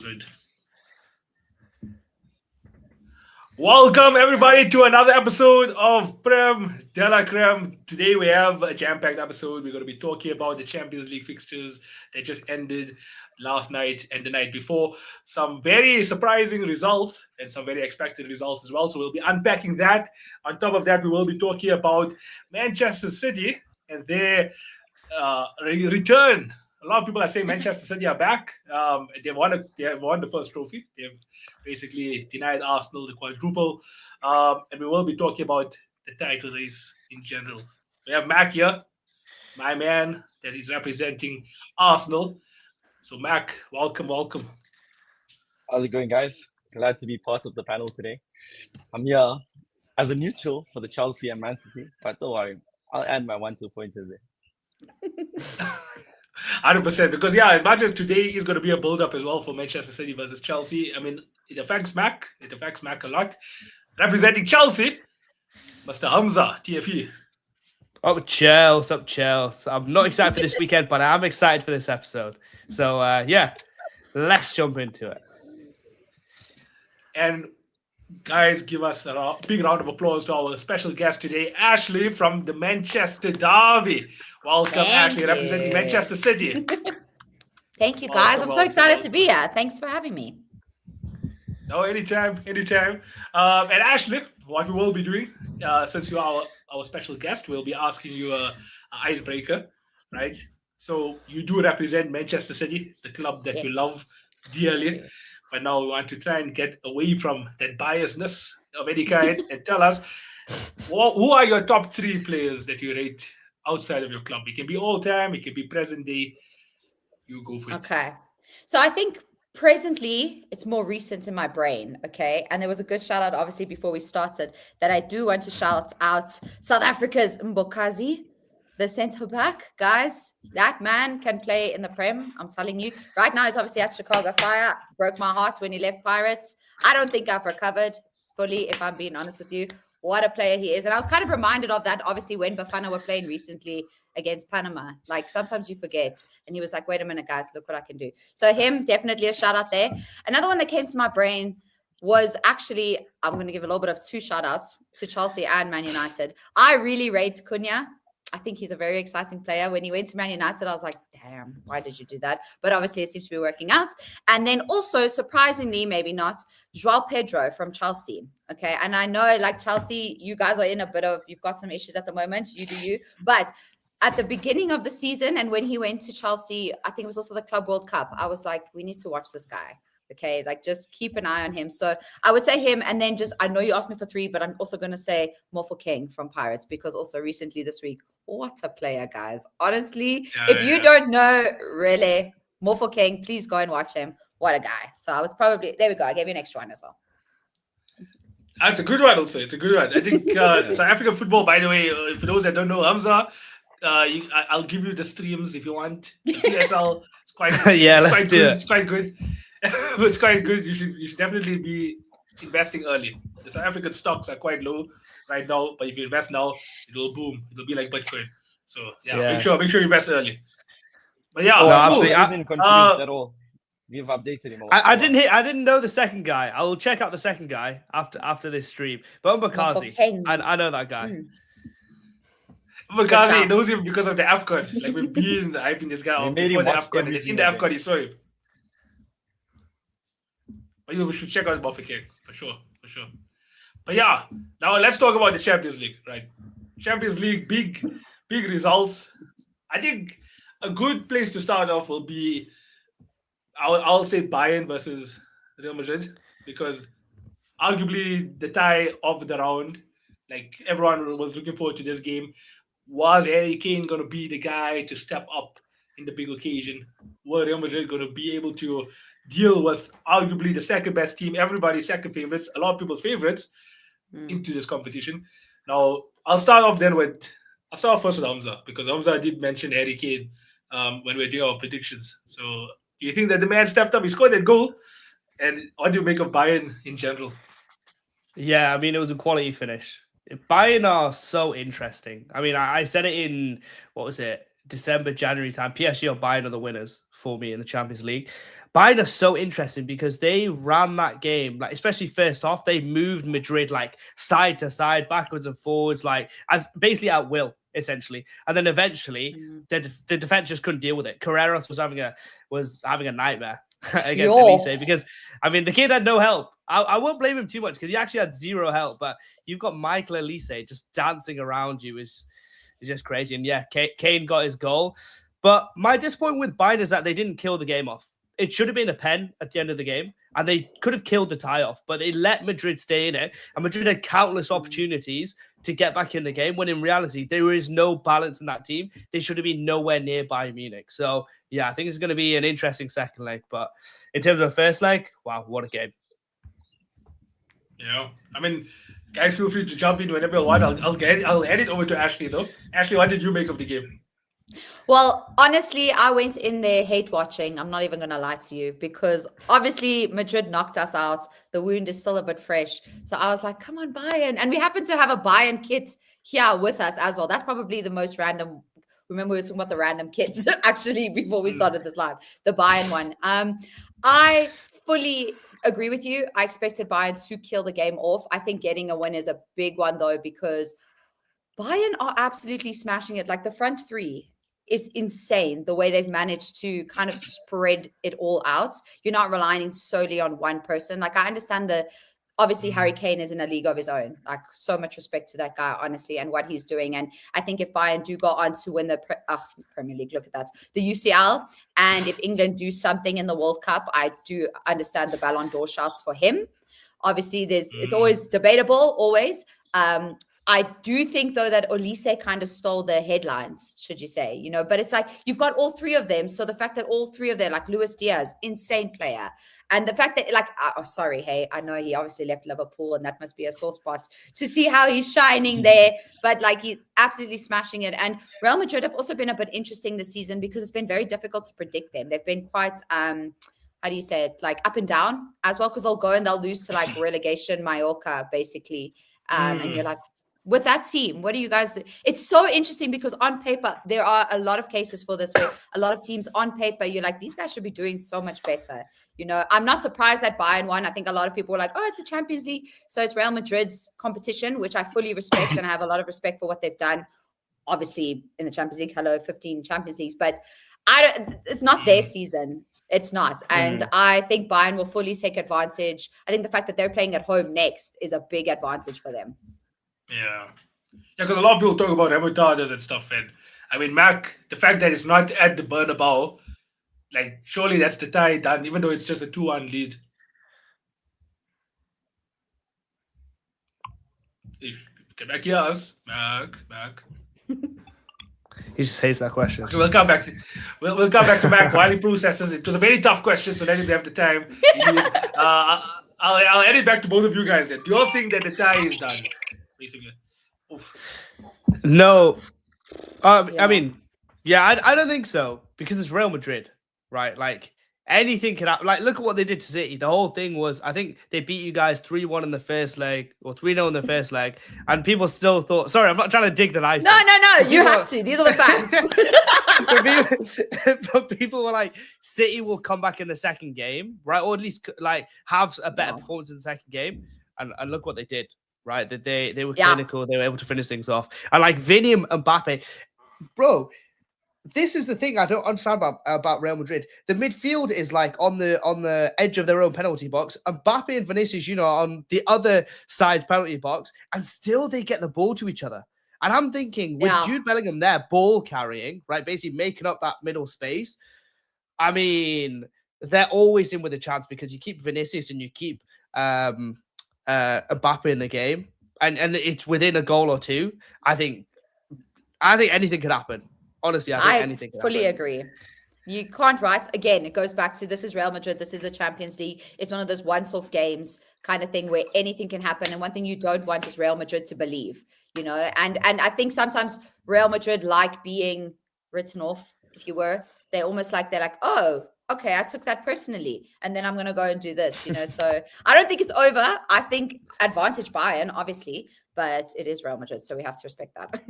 Good. Welcome everybody to another episode of Prem Creme. Today we have a jam-packed episode. We're going to be talking about the Champions League fixtures that just ended last night and the night before. Some very surprising results and some very expected results as well. So we'll be unpacking that. On top of that, we will be talking about Manchester City and their return. A lot of people are saying Manchester City are back. They have won the first trophy. They've basically denied Arsenal the quadruple. And we will be talking about the title race in general. We have Mac here, my man that is representing Arsenal. So Mac, welcome. How's it going, guys? Glad to be part of the panel today. I'm here as a neutral for the Chelsea and Man City, but don't worry, I'll add my 1-2 pointers there. 100%. Because as much as today is going to be a build-up as well for Manchester City versus Chelsea, I mean, it affects Mac a lot. Representing Chelsea, Mr. Hamza, TFE. Up Chels. I'm not excited for this weekend, but I'm excited for this episode. So, let's jump into it. And guys, give us a big round of applause to our special guest today, Ashley from the Manchester Derby. Welcome, Ashley, representing Manchester City. Thank you, guys. I'm so excited to be here. Thanks for having me. No, anytime. And Ashley, what we will be doing, since you are our special guest, we'll be asking you a icebreaker, right? So you do represent Manchester City. It's the club that you love dearly. But now we want to try and get away from that biasness of any kind and tell us who are your top 3 players that you rate outside of your club. It can be all time, it can be present day. You go for it. Okay. So I think presently it's more recent in my brain. Okay. And there was a good shout out, obviously, before we started, that I do want to shout out South Africa's Mbokazi, the centre back. Guys, that man can play in the Prem. I'm telling you. Right now, he's obviously at Chicago Fire. Broke my heart when he left Pirates. I don't think I've recovered fully, if I'm being honest with you. What a player he is. And I was kind of reminded of that, obviously, when Bafana were playing recently against Panama. Like, sometimes you forget. And he was like, wait a minute, guys, look what I can do. So him, definitely a shout out there. Another one that came to my brain was actually, I'm going to give a little bit of 2 shout outs to Chelsea and Man United. I really rate Cunha. I think he's a very exciting player. When he went to Man United, I was like, damn, why did you do that? But obviously, it seems to be working out. And then also, surprisingly, maybe not, João Pedro from Chelsea. Okay. And I know, like Chelsea, you guys are in a bit of, you've got some issues at the moment. You do you. But at the beginning of the season, and when he went to Chelsea, I think it was also the Club World Cup, I was like, we need to watch this guy. Okay, like just keep an eye on him. So I would say him, and then just, I know you asked me for 3, but I'm also going to say Morpho King from Pirates, because also recently this week, what a player, guys. Honestly, if you don't know, really, Morpho King, please go and watch him. What a guy. So I was probably, there we go. I gave you an extra one as well. That's a good one also. It's a good one. I think South African football, by the way, for those that don't know, Hamza, I'll give you the streams if you want. The PSL, it's quite let's do it. It's quite good. It's quite good. You should definitely be investing early. The South African stocks are quite low right now, but if you invest now, it will boom. It'll be like Bitcoin. So make sure you invest early. But absolutely. I wasn't confused at all. We've updated him. I didn't know the second guy. I will check out the second guy after this stream. But Mbakazi, I know that guy. Mbakazi knows him because of the AFCON. Like we've been hyping this guy out before the AFCON, and in the AFCON he saw him. We should check out Buffy King for sure. But now let's talk about the Champions League, right? Champions League, big results. I think a good place to start off will be, I'll say Bayern versus Real Madrid, because arguably the tie of the round, like everyone was looking forward to this game. Was Harry Kane going to be the guy to step up in the big occasion? Were Real Madrid going to be able to deal with arguably the second best team, everybody's second favorites, a lot of people's favorites into this competition? Now, I'll start off first with Hamza, because Hamza did mention Harry Kane when we were doing our predictions. So do you think that the man stepped up? He scored that goal. And what do you make of Bayern in general? Yeah, I mean, it was a quality finish. Bayern are so interesting. I mean, I said it in, December, January time. PSG or Bayern are the winners for me in the Champions League. Bayern are so interesting because they ran that game, like especially first off, they moved Madrid like side to side, backwards and forwards, like as basically at will, essentially. And then eventually, the defense just couldn't deal with it. Carreras was having a nightmare against Elise because I mean the kid had no help. I won't blame him too much because he actually had zero help. But you've got Michael Elise just dancing around you is just crazy. And yeah, Kane got his goal. But my disappointment with Bayern is that they didn't kill the game off. It should have been a pen at the end of the game, and they could have killed the tie off, but they let Madrid stay in it, and Madrid had countless opportunities to get back in the game, when in reality, there is no balance in that team. They should have been nowhere near Bayern Munich. So, yeah, I think it's going to be an interesting second leg, but in terms of the first leg, wow, what a game. Yeah, I mean, guys, feel free to jump in whenever you want. I'll hand it over to Ashley, though. Ashley, what did you make of the game? Well, honestly, I went in there hate watching. I'm not even going to lie to you because obviously Madrid knocked us out. The wound is still a bit fresh. So I was like, come on, Bayern. And we happen to have a Bayern kit here with us as well. That's probably the most random. Remember, we were talking about the random kits actually before we started this live, the Bayern one. I fully agree with you. I expected Bayern to kill the game off. I think getting a win is a big one, though, because Bayern are absolutely smashing it. Like the front three. It's insane the way they've managed to kind of spread it all out. You're not relying solely on one person. Like I understand obviously Harry Kane is in a league of his own. Like so much respect to that guy, honestly, and what he's doing. And I think if Bayern do go on to win the Premier League, look at that, the UCL, and if England do something in the World Cup, I do understand the Ballon d'Or shouts for him. Obviously, it's always debatable, always. I do think, though, that Olise kind of stole the headlines, should you say, but it's like you've got all three of them. So the fact that all three of them, like Luis Diaz, insane player. And the fact that, hey, I know he obviously left Liverpool and that must be a sore spot to see how he's shining there. But he's absolutely smashing it. And Real Madrid have also been a bit interesting this season because it's been very difficult to predict them. They've been quite, how do you say it, up and down as well, because they'll go and they'll lose to relegation Mallorca, basically. And you're like, with that team, what do you guys do? It's so interesting because on paper, there are a lot of cases for this where a lot of teams on paper, you're like, these guys should be doing so much better. I'm not surprised that Bayern won. I think a lot of people were like, oh, it's the Champions League. So it's Real Madrid's competition, which I fully respect. And I have a lot of respect for what they've done. Obviously, in the Champions League, 15 Champions Leagues, but it's not their season. It's not. And I think Bayern will fully take advantage. I think the fact that they're playing at home next is a big advantage for them. Yeah, because a lot of people talk about remontadas and stuff, and I mean, Mac, the fact that it's not at the Bernabeu, surely that's the tie done, even though it's just a 2-1 lead. Get back here, us, Mac. He just hates that question. Okay, we'll come back to Mac while he processes it. It was a very tough question, so let him have the time. I'll add it back to both of you guys then. Do you all think that the tie is done? Basically. Oof. No. I mean, I don't think so because it's Real Madrid, right? Anything can happen. Look at what they did to City. The whole thing was, I think they beat you guys 3-1 in the first leg or 3-0 in the first leg, and people still thought, sorry, I'm not trying to dig the knife. No, you have to. These are the facts. But people were like, City will come back in the second game, right? Or at least have a better performance in the second game. And look what they did. Right, that they were clinical, they were able to finish things off, and Vinny and Mbappe, bro. This is the thing I don't understand about Real Madrid. The midfield is on the edge of their own penalty box. Mbappe and Vinicius, on the other side penalty box, and still they get the ball to each other. And I'm thinking with Jude Bellingham there, ball carrying, right, basically making up that middle space. I mean, they're always in with a chance because you keep Vinicius and you keep Mbappe in the game, and it's within a goal or two. I think anything could happen. Honestly, I think anything could fully happen. agree. You can't write. Again, it goes back to this is Real Madrid. This is the Champions League. It's one of those once-off games kind of thing where anything can happen. And one thing you don't want is Real Madrid to believe, And I think sometimes Real Madrid being written off, if you were. They're almost they're like, oh, okay, I took that personally, and then I'm going to go and do this, So I don't think it's over. I think advantage Bayern, obviously, but it is Real Madrid, so we have to respect that.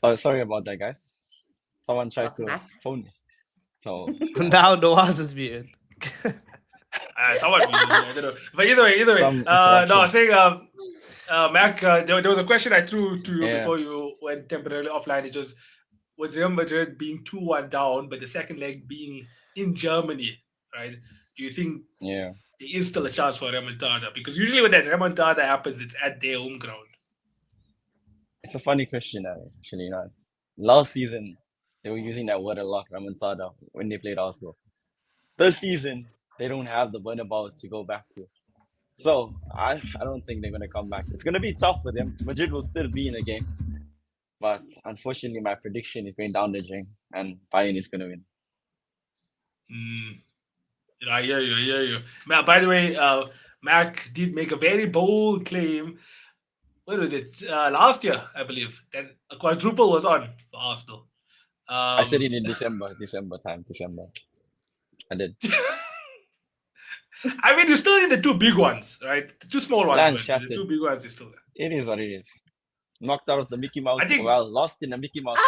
Oh, sorry about that, guys. Someone tried to phone So Now Noah's is muted. Someone, I don't know. But either way. Some No, I was interruption. saying, Mac, there was a question I threw to you Yeah. before you went temporarily offline. It was, with Real Madrid being 2-1 down, but the second leg being in Germany, right? Do you think Yeah. there is still a chance for remontada? Because usually when that remontada happens, it's at their home ground. It's a funny question, actually. You know, last season they were using that word a lot, remontada, when they played Arsenal. This season they don't have the Bernabeu to go back to, so I don't think they're gonna come back. It's gonna be tough for them. Madrid will still be in the game, but unfortunately, my prediction is going down the drain, and Bayern is gonna win. I hear you. By the way, Mac did make a very bold claim. What was it? Last year, I believe, that a quadruple was on for Arsenal. I said it in December. I did. I mean, you're still in the two big ones, right? The two small ones, Plan but the shattered. two big ones is still there. It is what it is. Knocked out of the Mickey Mouse. I think- Lost in the Mickey Mouse,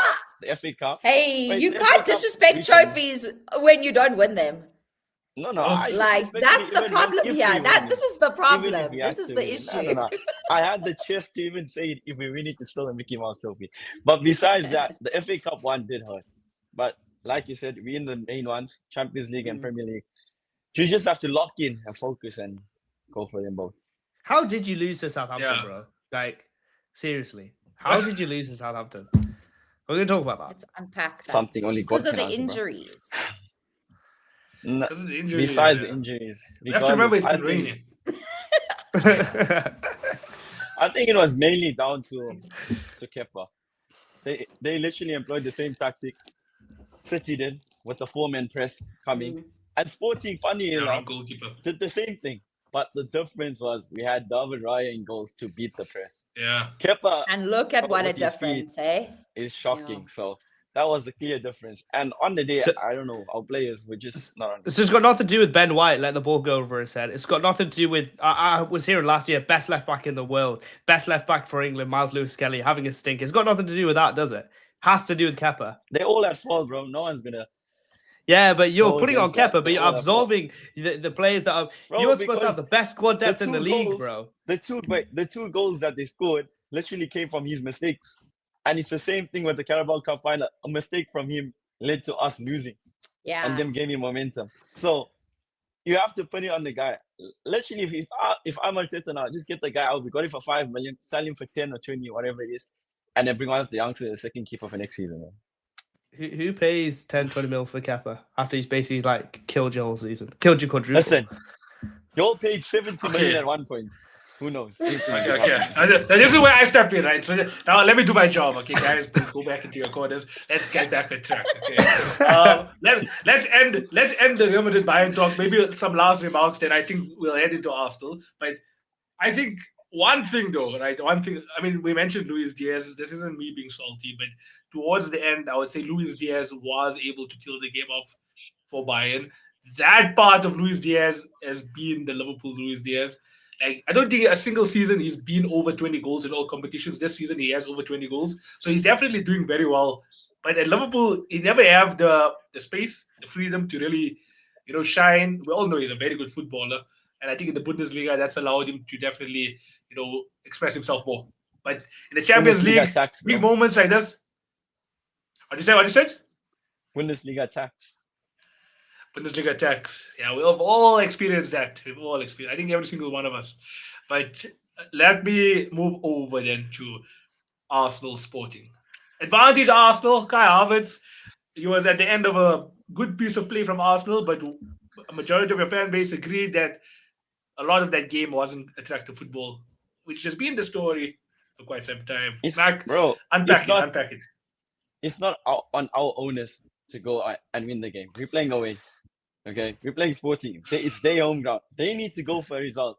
the FA Cup. Hey, Wait, you the can't FA Cup disrespect recently. trophies when you don't win them. No. Like, Like, that's the problem here. This is the problem. This is the issue. No. I had the chest to even say it. If we win it, it's still a Mickey Mouse trophy. But besides that, the FA Cup one did hurt. But like you said, we in the main ones, Champions League and Premier League. You just have to lock in and focus and go for them both. How did you lose to Southampton, Yeah. bro? Like, seriously, how did you lose to Southampton? We're gonna talk about that. Let's unpack that. Something only God because of can the answer, bro. injuries. No, because of the injuries. besides yeah. the injuries, You have to remember it's regardless, been I think- raining. I think it was mainly down to Kepa. They literally employed the same tactics City did with the 4-man press coming. And Sporting, funny Yeah, wrong enough, goalkeeper. did the same thing. But the difference was we had David Raya in goals to beat the press. Yeah. Kepa And look at what a with his difference, eh? is shocking. So that was a clear difference. And on the day, So- I don't know, our players were just not on. So it's got nothing to do with Ben White letting the ball go over his head. It's got nothing to do with. I was hearing last year, best left back in the world, best left back for England, Miles Lewis Kelly having a stink. It's got nothing to do with that, does it? Has to do with Kepa. They're all at fault, bro. No one's gonna. Yeah, but you're Go putting on against that. Kepa, but They're you're all at fault. absolving the players that are. Bro, You're supposed to have because the best squad depth in the two league, goals- bro. The two goals that they scored literally came from his mistakes. And it's the same thing with the Carabao Cup final. A mistake from him led to us losing Yeah. and them gaining momentum. So you have to put it on the guy. Literally, if I'm Arteta now, just get the guy out. We got it for 5 million, sell him for 10 or 20, whatever it is, and then bring on the youngster, the second keeper for next season. Man. Who pays 10, 20 mil for Kepa after he's basically like killed your whole season? Killed your quadruple. Listen, you all paid 70 million Okay. at one point. Who knows? Okay. This is where I step in, right? So now let me do my job, okay, guys. Please go back into your corners. Let's get back on track. Okay. Let's end the Real Madrid Bayern talk. Maybe some last remarks. Then I think we'll head into Arsenal. But I think one thing, though, right? One thing. I mean, we mentioned Luis Diaz. This isn't me being salty, but towards the end, I would say Luis Diaz was able to kill the game off for Bayern. That part of Luis Diaz has been the Liverpool Luis Diaz. Like, I don't think a single season he's been over 20 goals in all competitions. This season he has over 20 goals. So he's definitely doing very well. But at Liverpool, he never have the space, the freedom to really, shine. We all know he's a very good footballer. And I think in the Bundesliga, that's allowed him to definitely, express himself more. But in the Champions League, attacks, big bro. moments like this. What you said? Bundesliga attacks. Bundesliga attacks. Yeah, we have all experienced that. We've all experienced. I think every single one of us. But let me move over then to Arsenal Sporting. Advantage Arsenal. Kai Havertz. He was at the end of a good piece of play from Arsenal, but a majority of your fan base agreed that a lot of that game wasn't attractive football, which has been the story for quite some time. Mac, Bro, unpack it. it's not on our owners to go and win the game. We're playing away. Okay, we're playing Sporting. It's their home ground. They need to go for a result.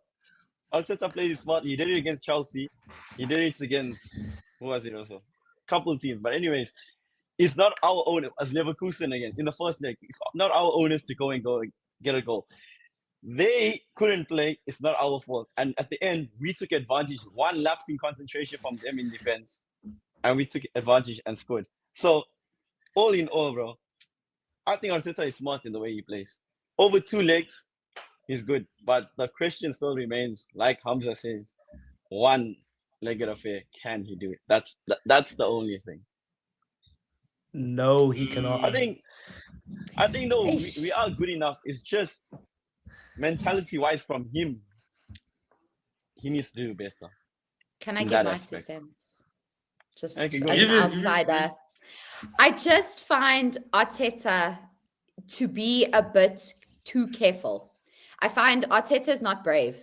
Arteta played it smart. He did it against Chelsea. He did it against who was it also? Couple teams. But anyways, it's not our owners as Leverkusen again in the first leg. It's not our owners to go and get a goal. They couldn't play. It's not our fault. And at the end, we took advantage. One lapse in concentration from them in defense, and we took advantage and scored. So, all in all, bro, I think Arteta is smart in the way he plays. Over 2 legs, he's good. But the question still remains, like Hamza says, one-legged affair. Can he do it? That's the only thing. No, he cannot. I think no, we are good enough. It's just mentality-wise from him. He needs to do better. Can I in give that my aspect. 2 cents? Just Okay, go as ahead. an outsider. I just find Arteta to be a bit too careful. I find Arteta is not brave.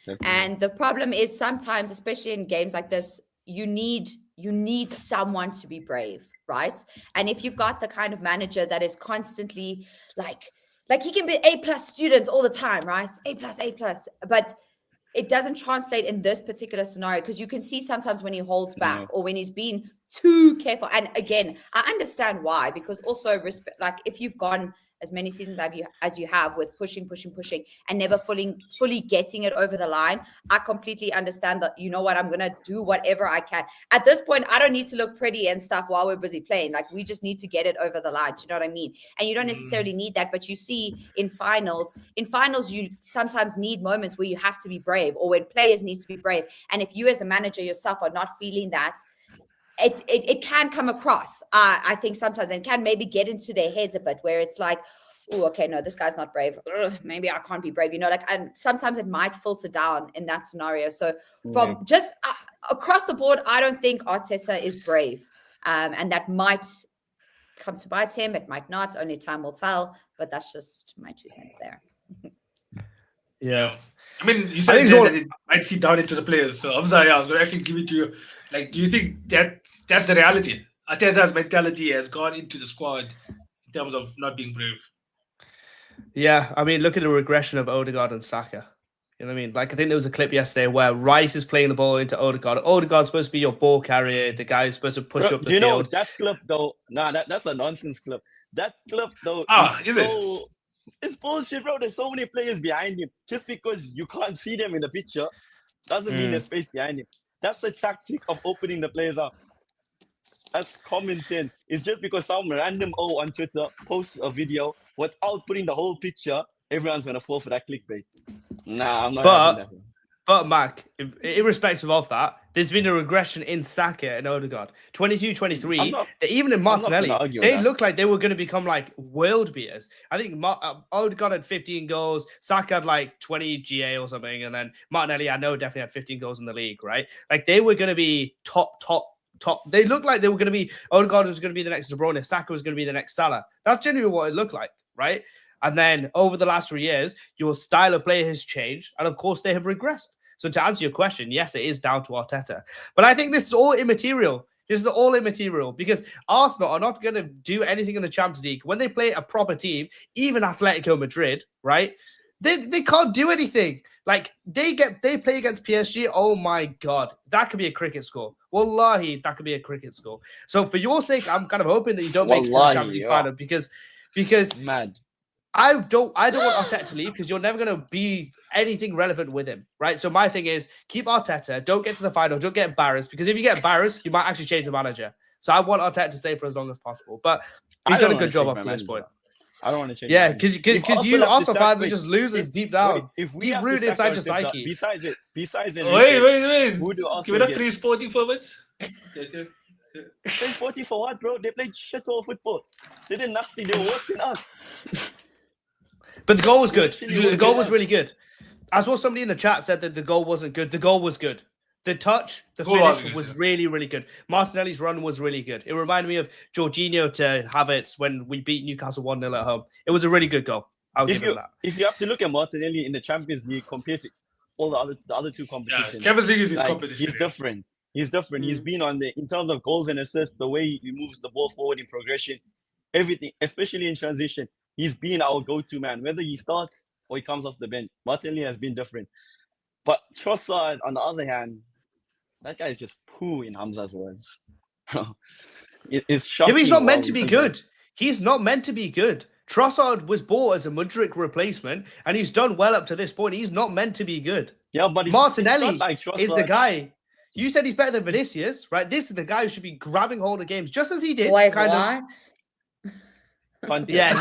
Definitely. And the problem is sometimes, especially in games like this, you need someone to be brave, right? And if you've got the kind of manager that is constantly like he can be A+ students all the time, right? A+, but it doesn't translate in this particular scenario because you can see sometimes when he holds back or when he's been too careful. And again, I understand why, because also respect, like if you've gone as many seasons as you have with pushing and never fully getting it over the line, I completely understand that, you know what, I'm going to do whatever I can. At this point, I don't need to look pretty and stuff while we're busy playing. Like, we just need to get it over the line. Do you know what I mean? And you don't necessarily need that, but you see in finals, you sometimes need moments where you have to be brave, or when players need to be brave. And if you as a manager yourself are not feeling that, it can come across, I think sometimes, and can maybe get into their heads a bit, where it's like, oh, okay, no, this guy's not brave. Ugh, maybe I can't be brave, and sometimes it might filter down in that scenario. So from just across the board, I don't think Arteta is brave. And that might come to bite him. It might not. Only time will tell. But that's just my 2 cents there. Yeah. I mean, you said that it might seep down into the players. So, Hamza, I was going to actually give it to you. Like, do you think that's the reality? Arteta's mentality has gone into the squad in terms of not being brave. Yeah, I mean, look at the regression of Odegaard and Saka. You know what I mean? Like, I think there was a clip yesterday where Rice is playing the ball into Odegaard. Odegaard's supposed to be your ball carrier. The guy is supposed to push up the field. You know, that clip, though, that's a nonsense clip. That clip, though, it's bullshit, bro. There's so many players behind him. Just because you can't see them in the picture doesn't mean there's space behind him. That's the tactic of opening the players up. That's common sense. It's just because some random on Twitter posts a video without putting the whole picture, everyone's going to fall for that clickbait. Nah, I'm not having that. But, Mac, irrespective of that, there's been a regression in Saka and Odegaard. 22-23, even in Martinelli, they look like they were going to become like world beaters. I think Odegaard had 15 goals, Saka had like 20 GA or something, and then Martinelli, I know, definitely had 15 goals in the league, right? Like, they were going to be top. They looked like they were going to be, Odegaard was going to be the next De Bruyne, Saka was going to be the next Salah. That's genuinely what it looked like, right? And then over the last 3 years, your style of play has changed. And of course, they have regressed. So to answer your question, yes, it is down to Arteta. But I think this is all immaterial. This is all immaterial because Arsenal are not going to do anything in the Champions League. When they play a proper team, even Atletico Madrid, right? They can't do anything. Like, they play against PSG. Oh, my God. That could be a cricket score. Wallahi, that could be a cricket score. So for your sake, I'm kind of hoping that you don't make it to the Champions League final because mad. I don't want Arteta to leave because you're never going to be anything relevant with him, right? So my thing is keep Arteta, don't get to the final, don't get embarrassed, because if you get embarrassed, you might actually change the manager. So I want Arteta to stay for as long as possible, but he's done a good job up to this point. I don't want to change. Yeah, because you Arsenal fans are just losers deep down, deep rooted inside your psyche. Besides it. Wait. Who do Arsenal give it up 3 sporting for it. They 40 for what, bro? They played shit all football. They did nothing. They were worse than us. But the goal was good. The goal was really good. I saw somebody in the chat said that the goal wasn't good. The goal was good. The touch, the finish was really, really good. Martinelli's run was really good. It reminded me of Jorginho to Havertz when we beat Newcastle 1-0 at home. It was a really good goal. I'll give it that. If you have to look at Martinelli in the Champions League compared to all the other two competitions, Champions League is his competition. He's different. He's different. He's been on in terms of goals and assists, the way he moves the ball forward in progression, everything, especially in transition. He's been our go-to man, whether he starts or he comes off the bench. Martinelli has been different. But Trossard, on the other hand, that guy is just poo, in Hamza's words. It's shocking. Yeah, he's not meant to be good. He's not meant to be good. Trossard was bought as a Mudryk replacement, and he's done well up to this point. He's not meant to be good. Yeah, but Martinelli like is the guy. You said he's better than Vinicius, right? This is the guy who should be grabbing hold of games, just as he did. Wait, what? Context. Yeah,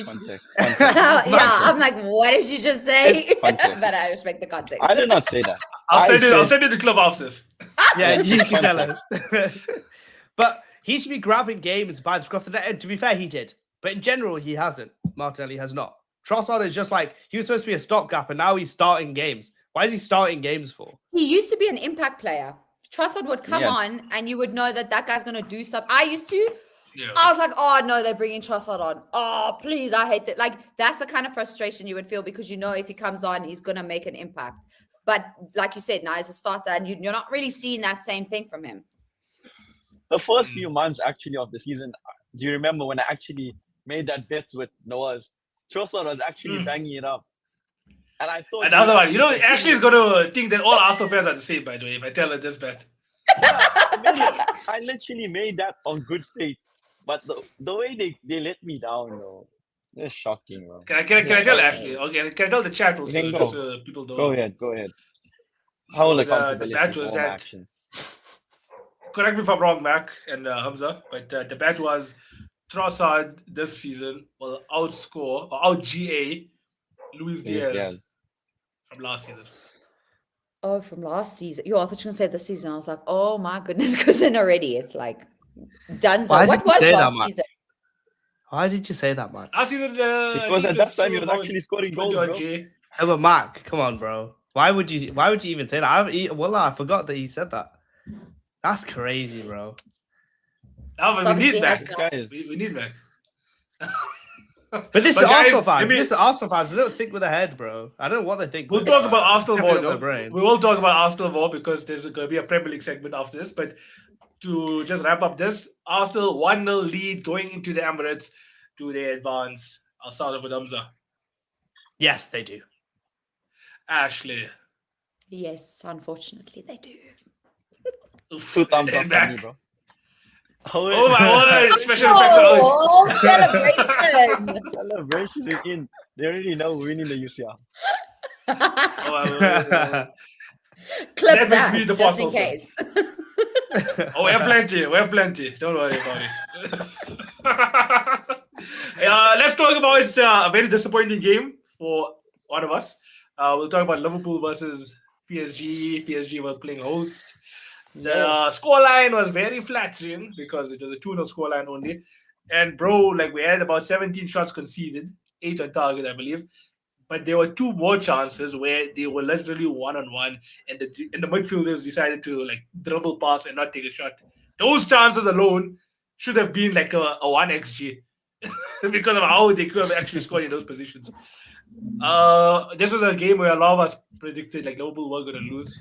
context. Yeah, Context. I'm like, what did you just say? Context. But I respect the context. I did not say that. I'll said- send you the club after this. Yeah, Yeah, you can tell context. us. But he should be grabbing games by the scruff of the neck. And to be fair, he did. But in general, he hasn't. Martinelli has not. Trossard is just like, he was supposed to be a stopgap, and now he's starting games. Why is he starting games for? He used to be an impact player. Trossard would come Yeah. on and you would know that guy's going to do stuff. I used to. Yeah. I was like, oh, no, they're bringing Trossard on. Oh, please, I hate that. Like, that's the kind of frustration you would feel because you know if he comes on, he's going to make an impact. But like you said, now he's a starter and you're not really seeing that same thing from him. The first few months actually of the season, do you remember when I actually made that bet with Noah's? Trossard was actually banging it up. And I thought... Another one. You know, Ashley's going to think that all Arsenal fans are the same, by the way, if I tell her this bet. Yeah, I literally made that on good faith. But the way they let me down, though, it's shocking, bro. Can I tell Ashley? Okay, can I tell the chat also? You can Just go. people don't Go know. ahead, go ahead. How will the accountability bet for was all my that- actions? Correct me if I'm wrong, Mac and Hamza, but the bet was Trossard this season will outscore or out GA Luis Diaz from last season. Oh, from last season. I thought you were going to say this season. I was like, oh my goodness, because then already it's like done. Why What did you was say that, last man? season? Why did you say that, man? Last season, Because at that time he was actually scoring goals, bro. GA. Hey, but Mark, come on, bro. Why would you even say that? I forgot that he said that. That's crazy, bro. No, It's but we obviously need Mac. has Guys, We need Mac. But this is But guys, Arsenal fans. maybe- This is Arsenal fans. They don't think with their head, bro. I don't know what they think. We'll talk about Arsenal more. Definitely on No? their brain. We will talk about Arsenal more because there's going to be a Premier League segment after this. But to just wrap up this, Arsenal 1-0 lead going into the Emirates. Do they advance? I'll start off with Hamza. Yes, they do. Ashley. Yes, unfortunately they do. 2 thumbs up And from me, Mac. bro. Oh my god, special effects are Oh, celebration! Celebrations is in. They already know we're winning the UCL. Clip That makes that me the just boss in also. case. Oh, we have plenty. We have plenty. Don't worry about it. Let's talk about a very disappointing game for one of us. We'll talk about Liverpool versus PSG. PSG was playing host. The scoreline was very flattering because it was a 2-0 scoreline only. And bro, like we had about 17 shots conceded, 8 on target, I believe. But there were 2 more chances where they were literally 1-on-1, and the midfielders decided to like dribble pass and not take a shot. Those chances alone should have been like a 1xG because of how they could have actually scored in those positions. This was a game where a lot of us predicted like Liverpool were going to lose.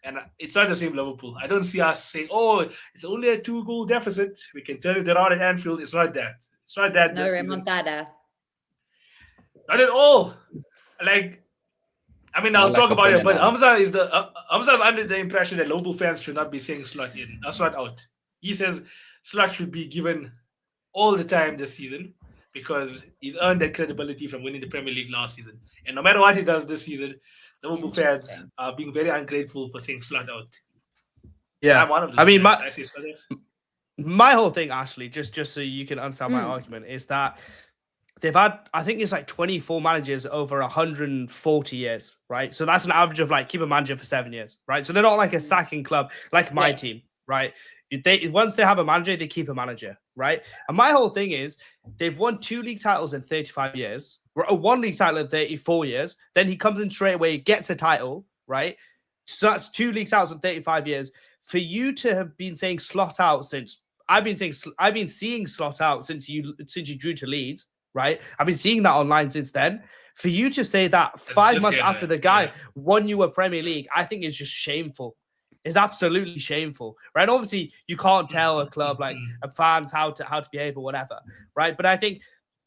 And it's not the same Liverpool. I don't see us saying, oh, it's only a 2-goal deficit. We can turn it around at Anfield. It's not that. It's not that. No this season. remontada. Not at all. Like, I mean, I'll More talk like a about it, but banana. Hamza's under the impression that Liverpool fans should not be saying slot in, slot out. He says slot should be given all the time this season because he's earned that credibility from winning the Premier League last season. And no matter what he does this season, Liverpool fans Interesting. are being very ungrateful for saying slot out. Yeah. I'm one of those I mean, fans. I say slot out. My whole thing, Ashley, just so you can understand my Mm. argument, is that they've had, I think it's like 24 managers over 140 years, right? So that's an average of like keep a manager for 7 years, right? So they're not like a sacking club like my Yes. team, right? Once they have a manager, they keep a manager, right? And my whole thing is they've won 2 league titles in 35 years, or 1 league title in 34 years. Then he comes in straight away, gets a title, right? So that's 2 league titles in 35 years. For you to have been saying slot out since I've been seeing slot out since you drew to Leeds, right? I've been seeing that online since then. For you to say that 5 just months getting after it, the guy yeah. won you a Premier League, I think is just shameful. It's absolutely shameful, right? Obviously, you can't tell a club like a fans how to behave or whatever, right? But I think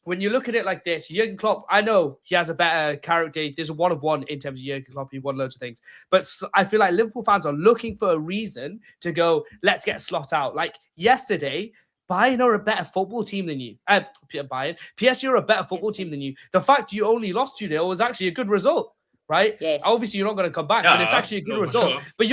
when you look at it like this, Jurgen Klopp, I know he has a better character. There's a 1 of 1 in terms of Jurgen Klopp. He won loads of things. But I feel like Liverpool fans are looking for a reason to go, let's get slot out. Like yesterday, Bayern are a better football team than you. PSG are a better football team than you. The fact you only lost 2-0 was actually a good result, right? Yes. Obviously, you're not going to come back, but it's actually a good result. Sure. But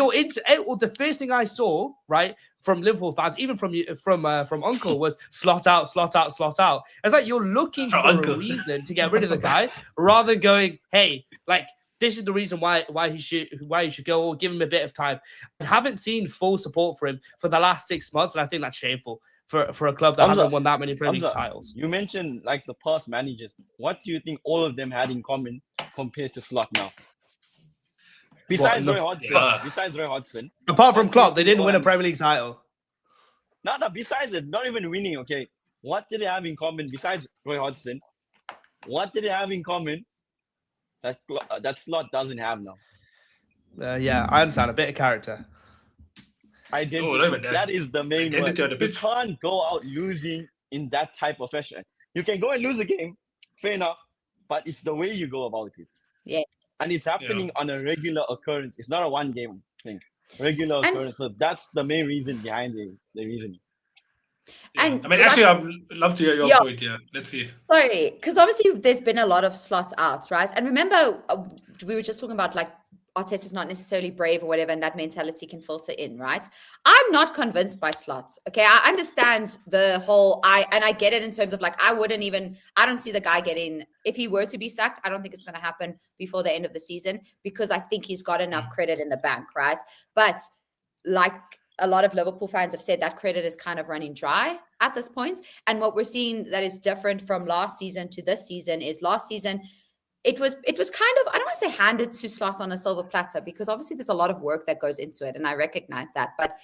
the first thing I saw, right, from Liverpool fans, even from Uncle, was slot out, slot out, slot out. It's like you're looking for Uncle. a reason to get rid of the guy, rather than going, hey, like this is the reason why he should go, or give him a bit of time. I haven't seen full support for him for the last 6 months, and I think that's shameful for a club that hasn't won that many Premier League titles. You mentioned like the past managers. What do you think all of them had in common compared to Slot now? Besides Roy Hodgson. Apart from Klopp, they didn't win a Premier League title. No, besides it, not even winning, okay. What did they have in common besides Roy Hodgson? What did they have in common that Slot doesn't have now? Yeah, I understand. A bit of character. Identity. That is the main one. You can't go out losing in that type of fashion. You can go and lose a game, fair enough, but it's the way you go about it. Yeah. And it's happening on a regular occurrence. It's not a one-game thing. Regular occurrence. So that's the main reason behind the reasoning. And I mean, actually, I'd love to hear your point. Yeah, let's see. Sorry, because obviously there's been a lot of slots out, right? And remember, we were just talking about like Arteta's not necessarily brave or whatever, and that mentality can filter in, right? I'm not convinced by slots. Okay, I understand the whole I get it in terms of like I don't see the guy getting, if he were to be sacked, I don't think it's going to happen before the end of the season because I think he's got enough credit in the bank, right? But like a lot of Liverpool fans have said, that credit is kind of running dry at this point. And what we're seeing that is different from last season to this season is last season, it was kind of, I don't want to say handed to Slot on a silver platter, because obviously there's a lot of work that goes into it. And I recognize that. But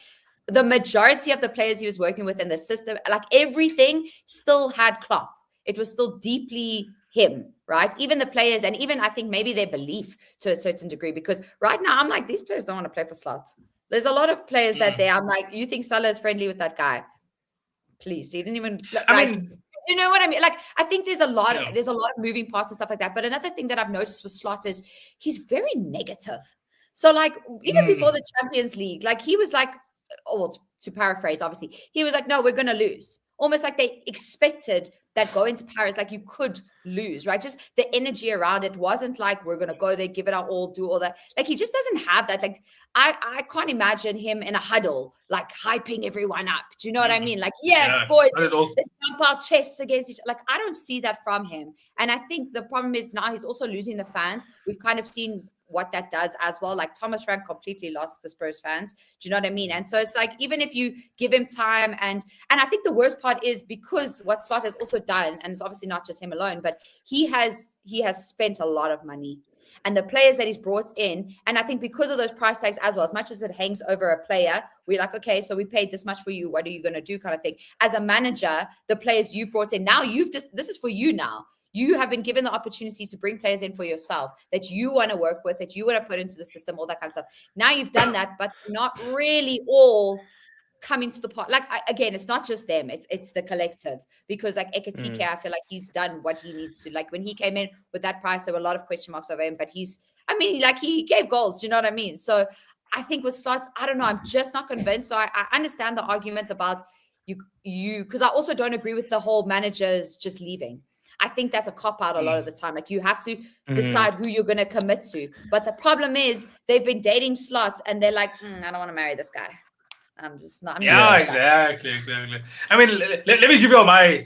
the majority of the players he was working with in the system, like everything still had Klopp. It was still deeply him, right? Even the players, and even I think maybe their belief to a certain degree, because right now I'm like, these players don't want to play for Slot. There's a lot of players that I'm like, you think Salah is friendly with that guy? Please, he didn't even you know what I mean? Like, I think there's a lot of moving parts and stuff like that. But another thing that I've noticed with Slot is he's very negative. So like even before the Champions League, like he was like, to paraphrase, obviously, he was like, no, we're gonna lose. Almost like they expected that going to Paris, like you could lose, right? Just the energy around it wasn't like we're gonna go there, give it our all, do all that. Like he just doesn't have that. Like I can't imagine him in a huddle, like hyping everyone up. Do you know what I mean? Like, yes, boys, let's bump our chests against each other. Like I don't see that from him. And I think the problem is now he's also losing the fans. We've kind of seen what that does as well. Like Thomas Frank completely lost the Spurs fans. Do you know what I mean? And so it's like, even if you give him time and I think the worst part is because what Slot has also done, and it's obviously not just him alone, but he has spent a lot of money. And the players that he's brought in, and I think because of those price tags as well, as much as it hangs over a player, we're like, okay, so we paid this much for you. What are you going to do kind of thing? As a manager, the players you've brought in, now this is for you now. You have been given the opportunity to bring players in for yourself that you want to work with, that you want to put into the system, all that kind of stuff. Now you've done that, but not really all coming to the part. Like, again, it's not just them. It's the collective. Because like Ekatike, I feel like he's done what he needs to. Like when he came in with that price, there were a lot of question marks over him, but he gave goals. Do you know what I mean? So I think with Slots, I don't know. I'm just not convinced. So I understand the argument about you, because I also don't agree with the whole managers just leaving. I think that's a cop-out a lot of the time. Like you have to decide who you're going to commit to. But the problem is they've been dating Slots and they're like, I don't want to marry this guy. I'm just not. Exactly. I mean, let me give you my,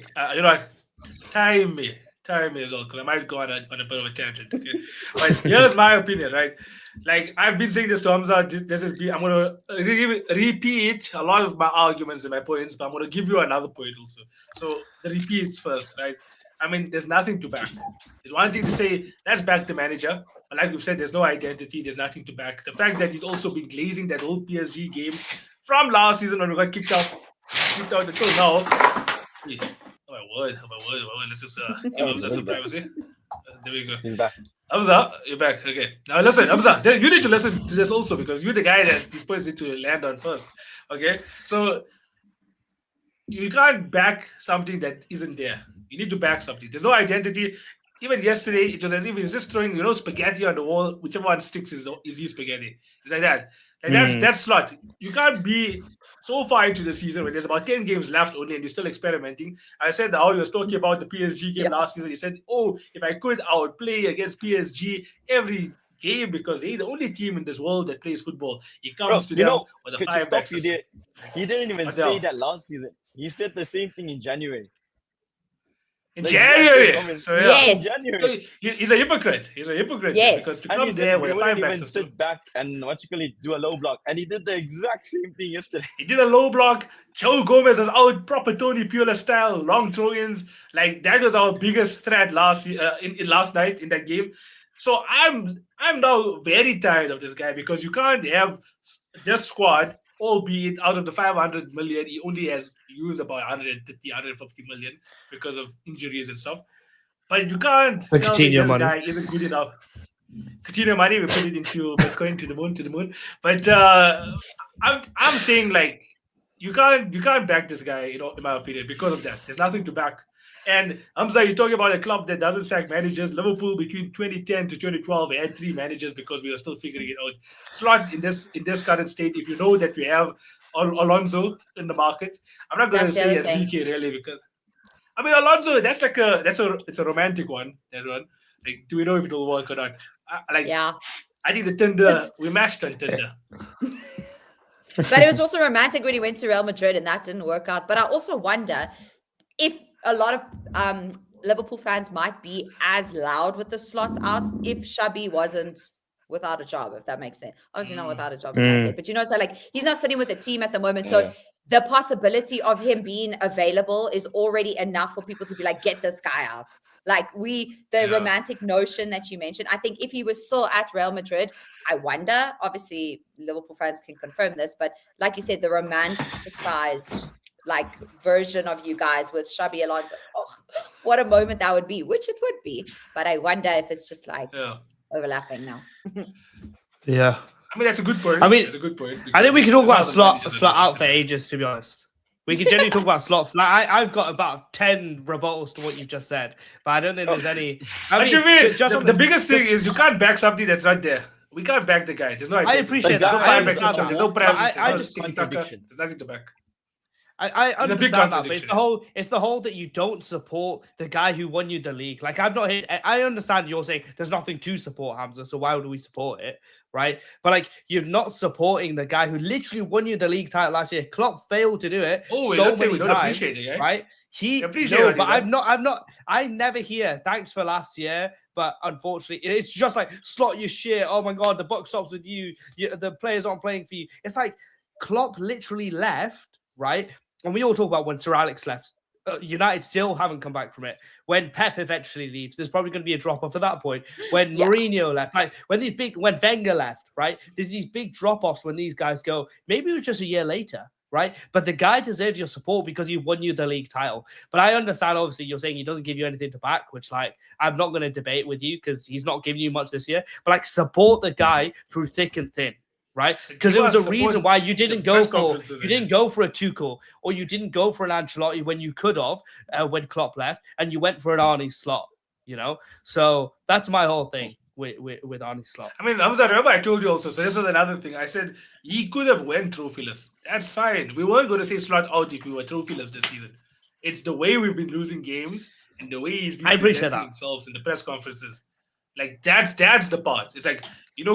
time me as well, because I might go on a bit of a tangent. Okay? But here's my opinion, right? Like I've been saying this to Hamza. I'm going to repeat a lot of my arguments and my points, but I'm going to give you another point also. So the repeats first, right? I mean, there's nothing to back. There's one thing to say, let's back the manager. But like we've said, there's no identity. There's nothing to back. The fact that he's also been glazing that whole PSG game from last season when we got kicked out until now. Oh my word. Let's just give Hamza some privacy. There we go. He's back. Hamza, you're back. Okay. Now listen, Hamza, you need to listen to this also because you're the guy that these points need to land on first. Okay? So you can't back something that isn't there. You need to back something. There's no identity. Even yesterday, it was as if he's just throwing, spaghetti on the wall. Whichever one sticks is his spaghetti. It's like that. And that's Slot. You can't be so far into the season when there's about 10 games left only and you're still experimenting. I said how you were talking about the PSG game last season. You said, if I could, I would play against PSG every game because they're the only team in this world that plays football. He Bro, comes to you them know, with a could you 5 stop back you system. there? He didn't even What the say hell? that last season. He said the same thing in January. In The exact same January. comment So yeah. Yes. in So January. he's a hypocrite. He's a hypocrite Yes. because to And come he said there they with a wouldn't 5 back even system. sit back and do a low block. And he did the exact same thing yesterday. He did a low block. Joe Gomez was out, proper Tony Pulis style, long throw-ins. Like that was our biggest threat last night in that game. So I'm now very tired of this guy because you can't have this squad, albeit out of the 500 million, he only has used about 150, 150 million because of injuries and stuff. But you can't The tell me Coutinho this money. guy isn't good enough. Coutinho money, we put it into Bitcoin to the moon. But I'm saying like you can't back this guy, in my opinion, because of that. There's nothing to back. And Hamza, you're talking about a club that doesn't sack managers. Liverpool between 2010 to 2012, we had 3 managers because we were still figuring it out. Slot in this current state, if you know that we have Alonso in the market, I'm not going to That's the say other thing. Enrique really because I mean Alonso, it's a romantic one. That one, like, do we know if it will work or not? Yeah. I think the Tinder It's- we matched on Tinder. But it was also romantic when he went to Real Madrid and that didn't work out. But I also wonder if a lot of Liverpool fans might be as loud with the slot out if Xabi wasn't without a job, if that makes sense. Obviously not without a job in that case, but so like he's not sitting with the team at the moment. So Yeah. the possibility of him being available is already enough for people to be like, get this guy out. Like the romantic notion that you mentioned, I think if he was still at Real Madrid, I wonder, obviously Liverpool fans can confirm this, but like you said, the romanticized like version of you guys with Xabi Alonso, what a moment that would be, which it would be. But I wonder if it's just like overlapping now. I mean, that's a good point. I mean, that's a good point. I think we can talk about there's other managers slot that do out for ages, to be honest. We can generally talk about slot. Like, I've got about 10 rebuttals to what you've just said, but I don't think there's any. I What mean, you mean? just The biggest thing is you can't back something that's not there. We can't back the guy. There's no. I appreciate There's that. no I five back understand system. that. There's no presence. I There's just no tiki-taka. There's nothing to back. I It's a big understand that, but it's contradiction. the whole that you don't support the guy who won you the league. Like I've not hit. I understand you're saying there's nothing to support Hamza, so why would we support it, right? But like you're not supporting the guy who literally won you the league title last year. Klopp failed to do it so many times, right? I never hear thanks for last year. But unfortunately, it's just like slot your shit. Oh my god, the buck stops with you. The players aren't playing for you. It's like Klopp literally left, right? And we all talk about when Sir Alex left. United still haven't come back from it. When Pep eventually leaves, there's probably going to be a drop off at that point. When Mourinho left, like when Wenger left, right? There's these big drop offs when these guys go. Maybe it was just a year later, right? But the guy deserves your support because he won you the league title. But I understand, obviously, you're saying he doesn't give you anything to back, which like I'm not going to debate with you because he's not giving you much this year. But like support the guy through thick and thin. Right, because there was a reason why you didn't go for a Tuchel or you didn't go for an Ancelotti when you could have when Klopp left, and you went for an Arnie Slot. So that's my whole thing with Arnie Slot. I mean, Hamza, remember I told you also. So this was another thing. I said he could have went trophyless. That's fine. We weren't going to say Slot out if we were trophyless this season. It's the way we've been losing games and the way he's been presenting himself in the press conferences. Like that's the part. It's like,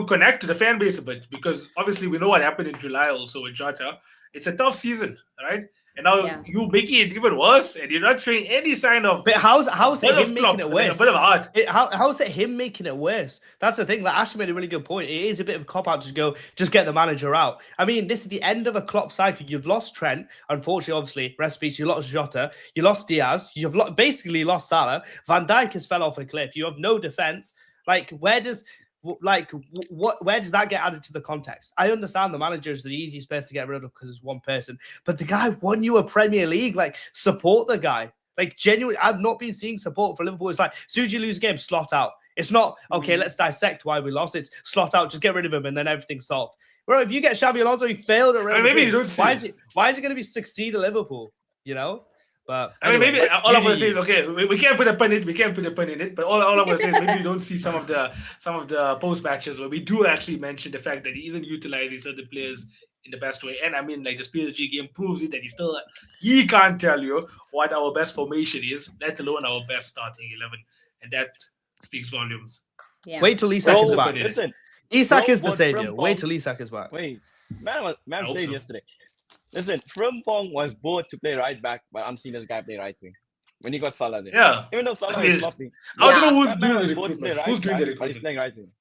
connect to the fan base a bit because obviously we know what happened in July also with Jota. It's a tough season, right? And now you making it even worse, and you're not showing any sign of. But how's it him making it worse? A bit of heart. How's it him making it worse? That's the thing. Like Ashley made a really good point. It is a bit of a cop out to go just get the manager out. I mean, this is the end of a Klopp cycle. You've lost Trent, unfortunately. Obviously, rest in peace. You lost Jota. You lost Diaz. You've basically lost Salah. Van Dijk has fell off a cliff. You have no defense. Like where does that get added to the context? I understand the manager is the easiest person to get rid of because it's one person, but the guy won you a Premier League. Like support the guy. Like genuinely, I've not been seeing support for Liverpool. It's like as soon as you lose a game, slot out. It's not okay. Let's dissect why we lost. It's slot out. Just get rid of him, and then everything's solved. Well, if you get Xabi Alonso, he failed at Real Madrid. Maybe you don't see why is it going to be succeed at Liverpool? But anyway, maybe all I'm gonna say is okay. We can't put a pun in it. We can't put a pun in it. But all I'm gonna say is maybe you don't see some of the post matches where we do actually mention the fact that he isn't utilizing certain players in the best way. And I mean, like this PSG game proves it that he can't tell you what our best formation is, let alone our best starting 11, and that speaks volumes. Yeah. Wait till Isak is Bro, back. listen, Isak bro, is the what savior. Frimpong- Wait till Isak is back. Wait, man I hope played so. yesterday. Listen, Frimpong was bored to play right back, but I'm seeing this guy play right wing. When he got Salah there. Yeah. Even though Salah I was mean, floppy, I don't know Yeah. who's that man doing the was bored to play recruitment. right Who's doing the back, but he's recruitment? playing right wing.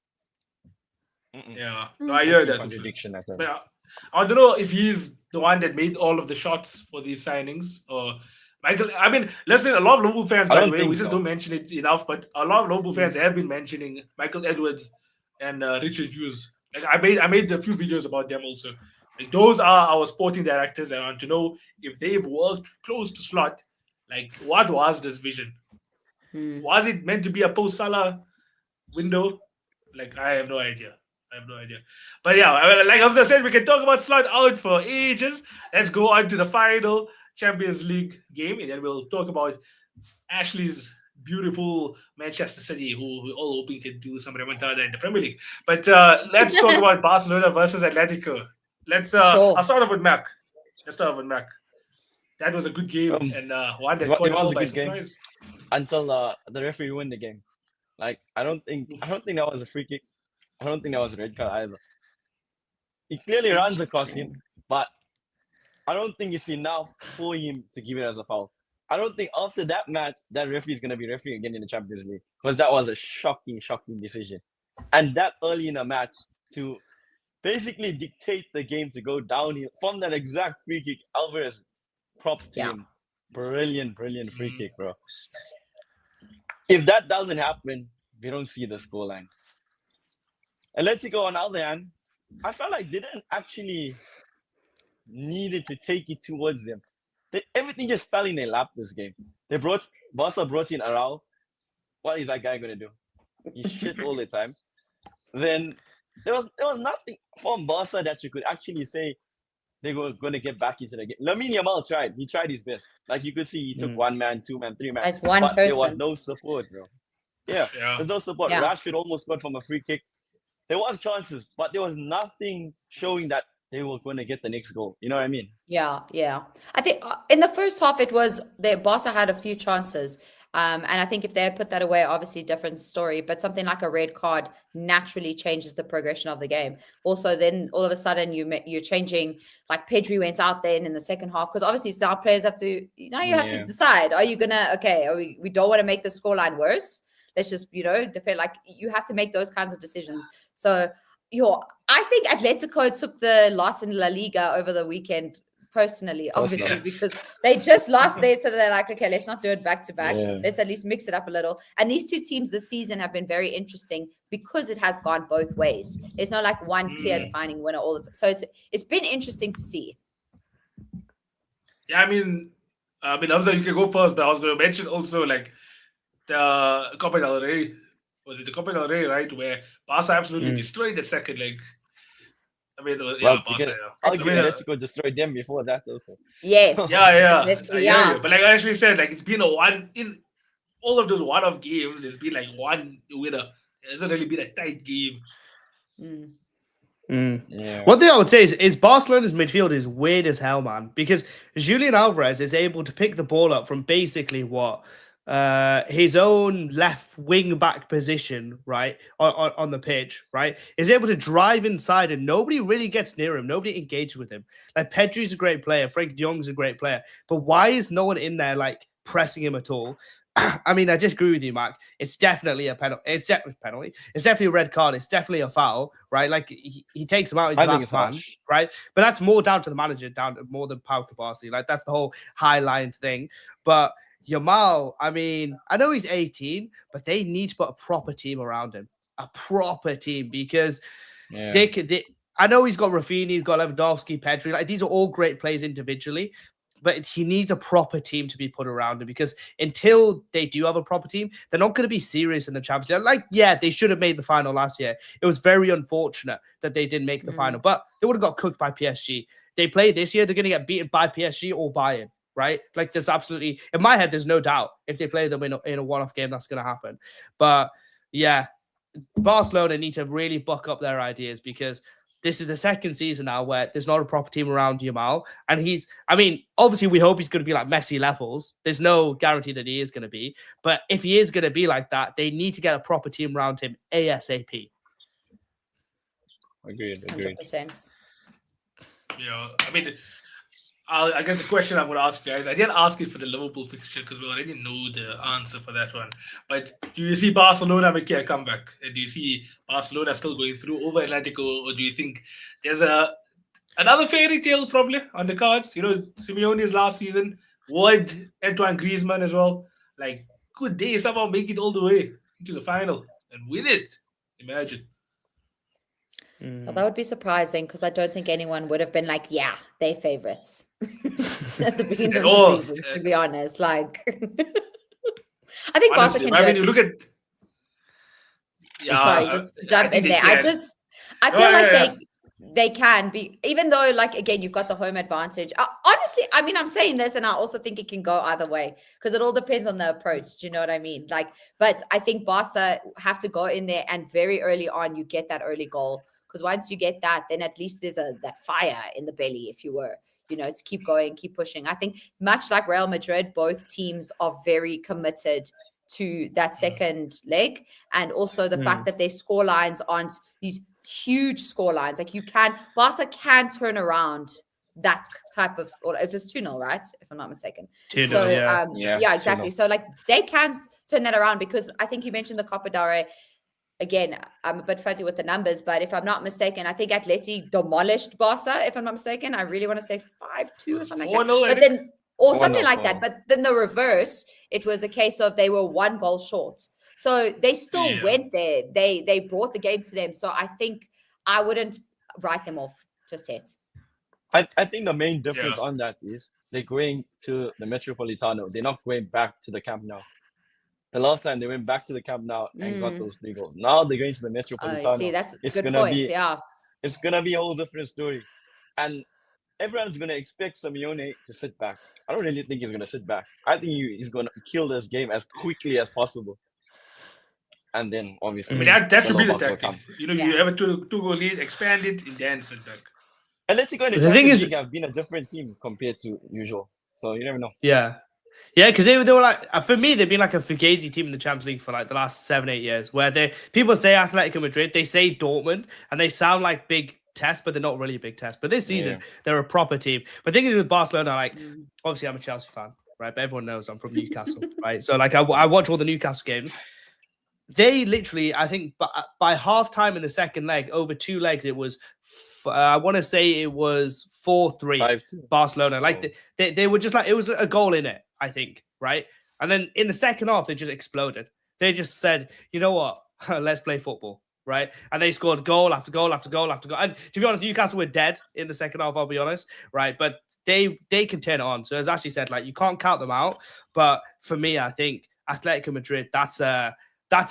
Mm-mm. Yeah. No, I hear Empty that. also. contradiction at all. But I don't know if he's the one that made all of the shots for these signings or Michael. I mean, listen, a lot of Liverpool fans, I by the don't way, think we just so. don't mention it enough, but a lot of Liverpool fans have been mentioning Michael Edwards and Richard Hughes. Like I made a few videos about them also. Like those are our sporting directors, and I want to know if they've worked close to Slot. Like, what was this vision? Mm. Was it meant to be a post-Salah window? Like, I have no idea. But yeah, I mean, like Hamza said, we can talk about Slot out for ages. Let's go on to the final Champions League game, and then we'll talk about Ashley's beautiful Manchester City, who we're all hoping can do some remontada in the Premier League. But let's talk about Barcelona versus Atletico. Sure. I'll start off with Mac. That was a good game, and one that It caught us was all a by good game. surprise. Until the referee won the game. Like I don't think that was a free kick. I don't think that was a red card either. He clearly runs across him, but I don't think it's enough for him to give it as a foul. I don't think after that match that referee is going to be refereeing again in the Champions League, because that was a shocking decision. And that early in a match to basically dictate the game to go downhill from that exact free kick, Alvarez, props to him. Brilliant free kick, bro. If that doesn't happen, we don't see the scoreline. Atletico, on the other hand, I felt like they didn't actually needed to take it towards them. Everything just fell in their lap this game. Barca brought in Arau. What is that guy going to do? He shit all the time. Then there was nothing from Barca that you could actually say they were going to get back into the game. Lamine Yamal tried. He tried his best. Like you could see he took 1 man, 2 man, 3 man. As one but there was person. no support, bro. Yeah, there's no support. Yeah. Rashford almost scored from a free kick. There was chances, but there was nothing showing that they were going to get the next goal. You know what I mean? Yeah. I think in the first half, it was the Barca had a few chances. And I think if they had put that away, obviously different story. But something like a red card naturally changes the progression of the game. Also, then all of a sudden you're changing. Like Pedri went out then in the second half because obviously now players have to. Now you have to decide: are you gonna we don't want to make the scoreline worse. Let's just defend. Like you have to make those kinds of decisions. So I think Atletico took the loss in La Liga over the weekend. Personally, obviously, because they just lost there, so they're like, okay, let's not do it back to back. Let's at least mix it up a little. And these two teams this season have been very interesting because it has gone both ways. There's not like one clear defining winner all the time. So it's been interesting to see. Yeah, I mean, Hamza, you can go first, but I was going to mention also like the Copa del Rey. Was it the Copa del Rey, right? Where Barca absolutely destroyed that second leg. I mean, Barca. Atletico destroyed them before that also. Yes. Yeah. But like I actually said, like it's been in all of those one-off games, it's been like one winner. It hasn't really been a tight game. Yeah. One thing I would say is Barcelona's midfield is weird as hell, man, because Julian Alvarez is able to pick the ball up from basically his own left wing back position, right, on the pitch, right, is able to drive inside and nobody really gets near him. Nobody engages with him. Like Pedri's a great player. Frank de Jong's a great player. But why is no one in there like pressing him at all? I mean, I just agree with you, Mark. It's definitely a penalty. It's definitely a penalty. It's definitely a red card. It's definitely a foul, right? Like he takes him out. He's last man, right? But that's more down to the manager, more than Pau Kubasi. Like that's the whole high line thing. But Yamal, I mean, I know he's 18, but they need to put a proper team around him. A proper team because I know he's got Rafinha, he's got Lewandowski, Pedri. Like these are all great players individually, but he needs a proper team to be put around him because until they do have a proper team, they're not going to be serious in the Champions League. Like, yeah, they should have made the final last year. It was very unfortunate that they didn't make the final, but they would have got cooked by PSG. They play this year, they're going to get beaten by PSG or Bayern. Right? Like there's absolutely, in my head, there's no doubt if they play them in a one-off game, that's going to happen. But yeah, Barcelona need to really buck up their ideas because this is the second season now where there's not a proper team around Yamal. And obviously we hope he's going to be like Messi levels. There's no guarantee that he is going to be. But if he is going to be like that, they need to get a proper team around him ASAP. Agreed. 100%. Yeah, I mean, I guess the question I would ask you guys, I didn't ask it for the Liverpool fixture because we already know the answer for that one. But do you see Barcelona making a comeback? Do you see Barcelona still going through over Atletico, or do you think there's another fairy tale probably on the cards? You know, Simeone's last season, Wood, Antoine Griezmann as well. Like, could they somehow make it all the way into the final and win it? Imagine. Well, that would be surprising because I don't think anyone would have been like, yeah, they favorites at the beginning of the season, to be honest. Like, I think Barca can do it. You look at... Yeah, sorry, just to jump in there. I feel like they can be, even though, like, again, you've got the home advantage. Honestly, I mean, I'm saying this and I also think it can go either way because it all depends on the approach. Do you know what I mean? Like, but I think Barca have to go in there and very early on, you get that early goal. Because once you get that, then at least there's that fire in the belly, if you were, to keep going, keep pushing. I think much like Real Madrid, both teams are very committed to that second leg. And also the fact that their score lines aren't these huge score lines. Like Barca can turn around that type of score. It was 2-0, right? If I'm not mistaken. 2-0, so, yeah, exactly. 2-0. So like they can turn that around because I think you mentioned the Copa del Rey. Again, I'm a bit fuzzy with the numbers, but if I'm not mistaken, I think Atleti demolished Barca, if I'm not mistaken. I really want to say 5-2 or something like that. But then, or something like that. But then the reverse, it was a case of they were 1 goal short. So they still went there. They brought the game to them. So I think I wouldn't write them off just yet. I think the main difference on that is they're going to the Metropolitano. They're not going back to the Camp Nou. The last time they went back to the Camp Nou and got those 3 goals. Now they're going to the Metropolitano. See, that's a good point. It's gonna be a whole different story, and everyone's gonna expect Simeone to sit back. I don't really think he's gonna sit back. I think he's gonna kill this game as quickly as possible, and then obviously. I mean, that should be the tactic. You have a 2-goal lead, expand it, and then sit back. Atletico and the Champions League have been a different team compared to usual, so you never know. Yeah, because they were like, for me, they've been like a Fugazi team in the Champions League for like the last 7-8 years, where people say Atletico Madrid, they say Dortmund, and they sound like big tests, but they're not really a big test. But this season, they're a proper team. But the thing is with Barcelona, like, obviously I'm a Chelsea fan, right? But everyone knows I'm from Newcastle, right? So like, I watch all the Newcastle games. They literally, I think, by halftime in the second leg, over 2 legs, it was, I want to say it was 4-3 Barcelona. Like, they were just like, it was a goal in it, I think, right? And then in the second half, they just exploded. They just said, you know what? Let's play football, right? And they scored goal after goal after goal after goal. And to be honest, Newcastle were dead in the second half, I'll be honest, right? But they can turn it on. So as Ashley said, like, you can't count them out. But for me, I think Atletico Madrid, that's a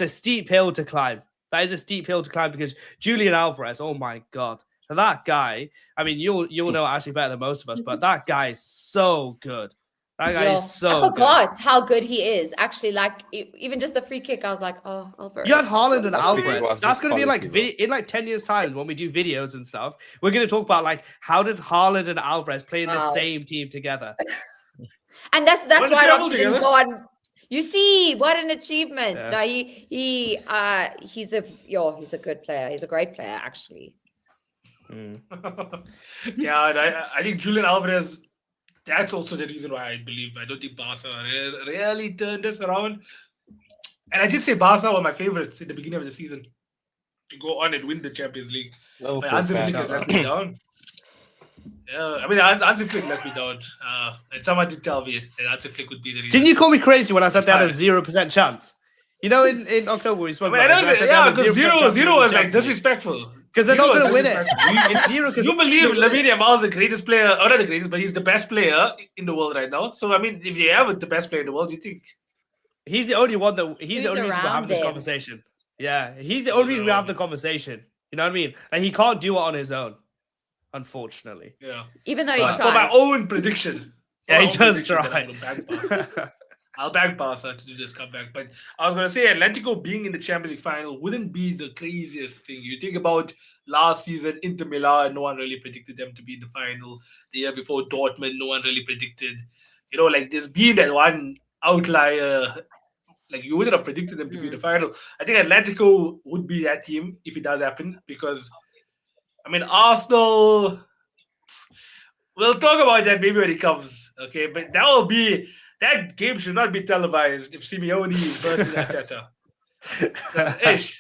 steep hill to climb. That is a steep hill to climb because Julian Alvarez, oh my God. That guy, I mean, you'll know Ashley better than most of us, but that guy is so good. That guy is so I forgot how good he is. Actually, like, even just the free kick, I was like, oh, Alvarez. You had Haaland and Alvarez. That's going to be like, in like 10 years' time, when we do videos and stuff, we're going to talk about, like, how did Haaland and Alvarez play in the same team together? And that's why it obviously didn't go on. You see, what an achievement. Yeah. No, he's a good player. He's a great player, actually. I think Julian Alvarez, that's also the reason why I don't think Barca really turned this around. And I did say Barca were my favorites in the beginning of the season to go on and win the Champions League. But Hansi Flick has let me down. Yeah, I mean, Hansi Flick let me down. And someone did tell me that Hansi Flick would be the reason. Didn't you call me crazy when I said they had a 0% chance? You know, in October we spoke about it. Because zero was like disrespectful. Because they're not going to win it. It's 0. You believe Lamine Yamal is the greatest player, or not the greatest, but he's the best player in the world right now. So, I mean, if you have the best player in the world, do you think? He's the only one that, he's the only reason we're having this conversation. Yeah, he's the only reason we have the conversation. You know what I mean? Like, he can't do it on his own, unfortunately. Yeah. Even though he tries. For my own prediction. Yeah, he does try. I'll back Barca to do this comeback. But I was going to say, Atletico being in the Champions League final wouldn't be the craziest thing. You think about last season, Inter Milan, no one really predicted them to be in the final. The year before, Dortmund, no one really predicted. Like there's been that one outlier. Like you wouldn't have predicted them to be in the final. I think Atletico would be that team if it does happen because, Arsenal. We'll talk about that maybe when it comes, okay? But that game should not be televised if Simeone is versus Arteta.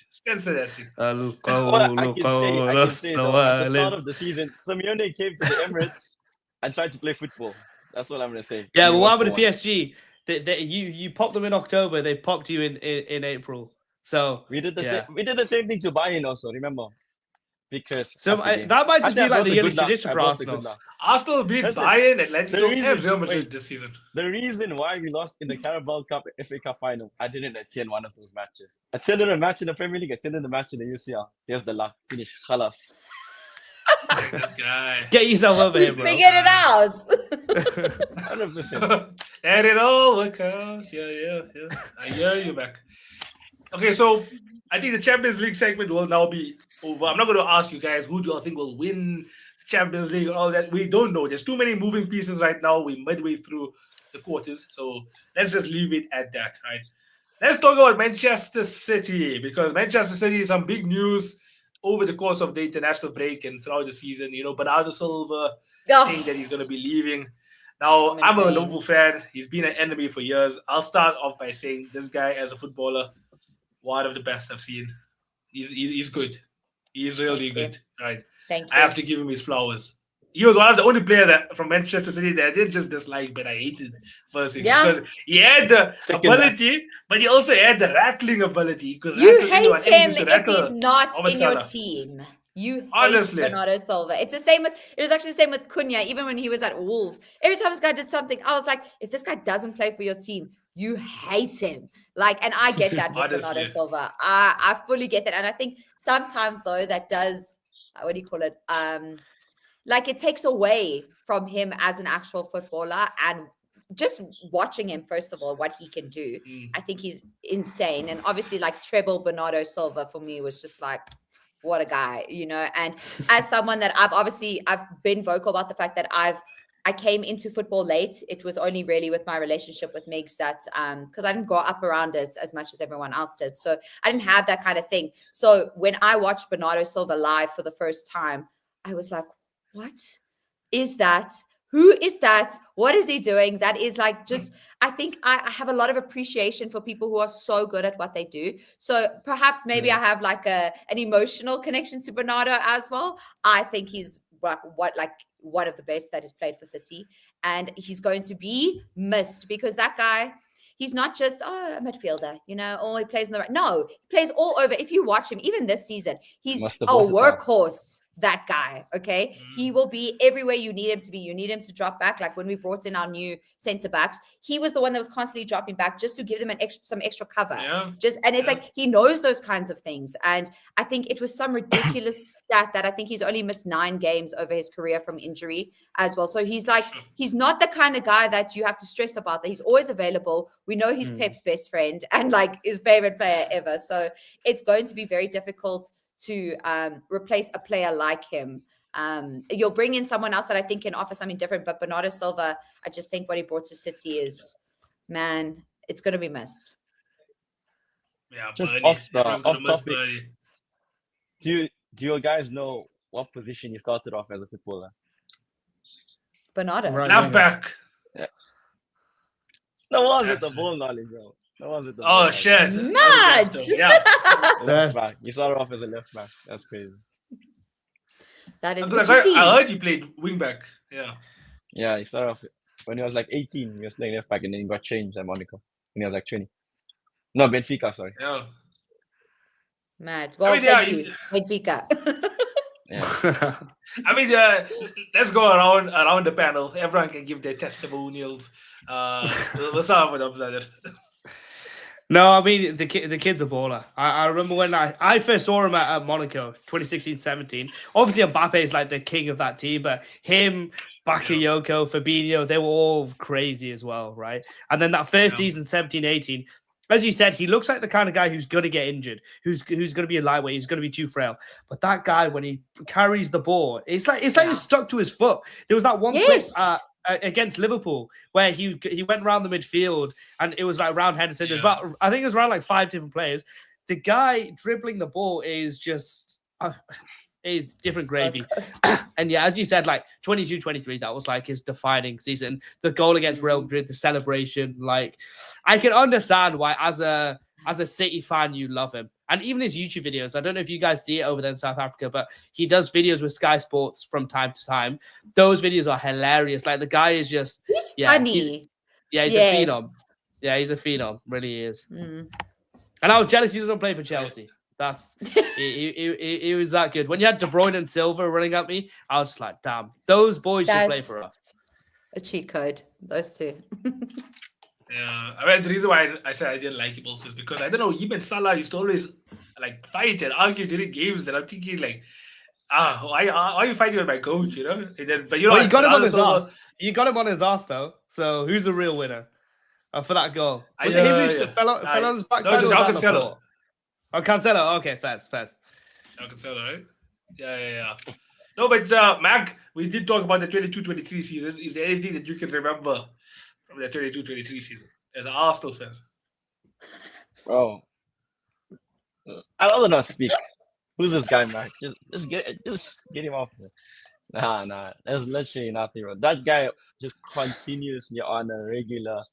Censor that thing. I can say though, at the start of the season, Simeone came to the Emirates and tried to play football. That's what I'm gonna say. Yeah, but what happened to PSG? You popped them in October, they popped you in April. So we did the same. We did the same thing to Bayern also. Remember? Because that might just be like the yearly tradition for Arsenal. Arsenal beat Bayern, Atletico, and Real Madrid this season. The reason why we lost in the Carabao Cup, FA Cup final, I didn't attend one of those matches. I attended a match in the Premier League, attended the match in the UCL. There's the luck. Finish. Khalas. This guy. Get yourself over here, bro. Figured it out. 100%. Let it all work out. Yeah. I hear you back. Okay, so I think the Champions League segment will now be over. I'm not going to ask you guys who do you think will win the Champions League and all that. We don't know. There's too many moving pieces right now. We're midway through the quarters. So let's just leave it at that, right? Let's talk about Manchester City because Manchester City is some big news over the course of the international break and throughout the season. Bernardo Silva saying that he's going to be leaving. Now, I'm a Liverpool fan. He's been an enemy for years. I'll start off by saying this guy as a footballer, one of the best I've seen. He's good. He's really good, right? Thank you. I have to give him his flowers. He was one of the only players from Manchester City that I didn't just dislike, but I hated firstly because he had the ability, but he also had the rattling ability. You hate him if he's not in your team. You hate Bernardo Silva. It's the same with. It was actually the same with Cunha. Even when he was at Wolves, every time this guy did something, I was like, if this guy doesn't play for your team, you hate him. And I get that with Bernardo Silva. I fully get that. And I think sometimes though that does, what do you call it? It takes away from him as an actual footballer and just watching him, first of all, what he can do. I think he's insane. And obviously treble Bernardo Silva for me was just what a guy, and as someone that I've been vocal about the fact that I came into football late. It was only really with my relationship with Migs that because I didn't grow up around it as much as everyone else did. So I didn't have that kind of thing. So when I watched Bernardo Silva live for the first time, I was like, what is that? Who is that? What is he doing? That is I think I have a lot of appreciation for people who are so good at what they do. So perhaps maybe I have an emotional connection to Bernardo as well. I think he's one of the best that has played for City, and he's going to be missed because that guy, he's not just a midfielder, or he plays in the right. No, he plays all over. If you watch him, even this season, he's a workhorse. That guy, okay? He will be everywhere you need him to be. You need him to drop back. Like when we brought in our new centre backs, he was the one that was constantly dropping back just to give them some extra cover. And it's he knows those kinds of things. And I think it was some ridiculous stat that I think he's only missed 9 games over his career from injury as well. So he's he's not the kind of guy that you have to stress about. That he's always available. We know he's Pep's best friend and his favorite player ever. So it's going to be very difficult to replace a player like him. You'll bring in someone else that I think can offer something different, but Bernardo Silva, I just think what he brought to City is, man, it's going to be missed. Yeah, just Birdie. off topic. Do you guys know what position you started off as a footballer? Bernardo. Left back. Yeah. No one's with the ball knowledge, bro. No one's with the ball. Oh, shit. Mad. Yeah. Left back. You started off as a left back. That's crazy. That is I heard you played wing back. Yeah. Yeah, he started off when he was 18. He was playing left back and then he got changed at Monaco when he was 20. No, Benfica, sorry. Yeah. Mad. Well, thank you, Benfica. Yeah. Let's go around the panel. Everyone can give their testimonials. We'll start with Abzadir. No, I mean the kid's a baller. I remember when I first saw him at Monaco, 2016-17. Obviously, Mbappe is like the king of that team, but him, Bakayoko, Fabinho, they were all crazy as well, right? And then that first season, 17-18, as you said, he looks like the kind of guy who's going to get injured, who's going to be a lightweight, who's going to be too frail. But that guy, when he carries the ball, it's like he's stuck to his foot. There was that one clip against Liverpool where he went around the midfield and it was like around Henderson. There's about, I think it was around like 5 different players. The guy dribbling the ball is just is different gravy. And yeah, as you said, like 22-23, that was like his defining season. The goal against Real Madrid, the celebration, like I can understand why as a City fan you love him. And even his YouTube videos, I don't know if you guys see it over there in South Africa, but he does videos with Sky Sports from time to time. Those videos are hilarious. Like the guy is just he's funny. He's a phenom. Yeah, he's a phenom. Really is. And I was jealous he doesn't play for Chelsea. That's he was that good. When you had De Bruyne and Silva running at me, I was just like, damn, those boys should play for us. A cheat code, those two. Yeah, I mean, the reason why I said I didn't like him also is because I don't know, him and Salah used to always like fight and argue during games, and I'm thinking like, why are you fighting with my coach? You know, and then, but you know, you got him on his ass. You got him on his ass though. So who's the real winner for that goal? Was it him who fell on his backside? No, just Cancelo. Oh, Cancelo. Okay, fast. Cancelo, right? Yeah. No, but Mag, we did talk about the 22-23 season. Is there anything that you can remember from the 22-23 season as an Arsenal fan? Bro, I'd rather not speak. Who's this guy, Mac? Just get him off. Nah. There's literally nothing wrong. That guy just continuously on a regular,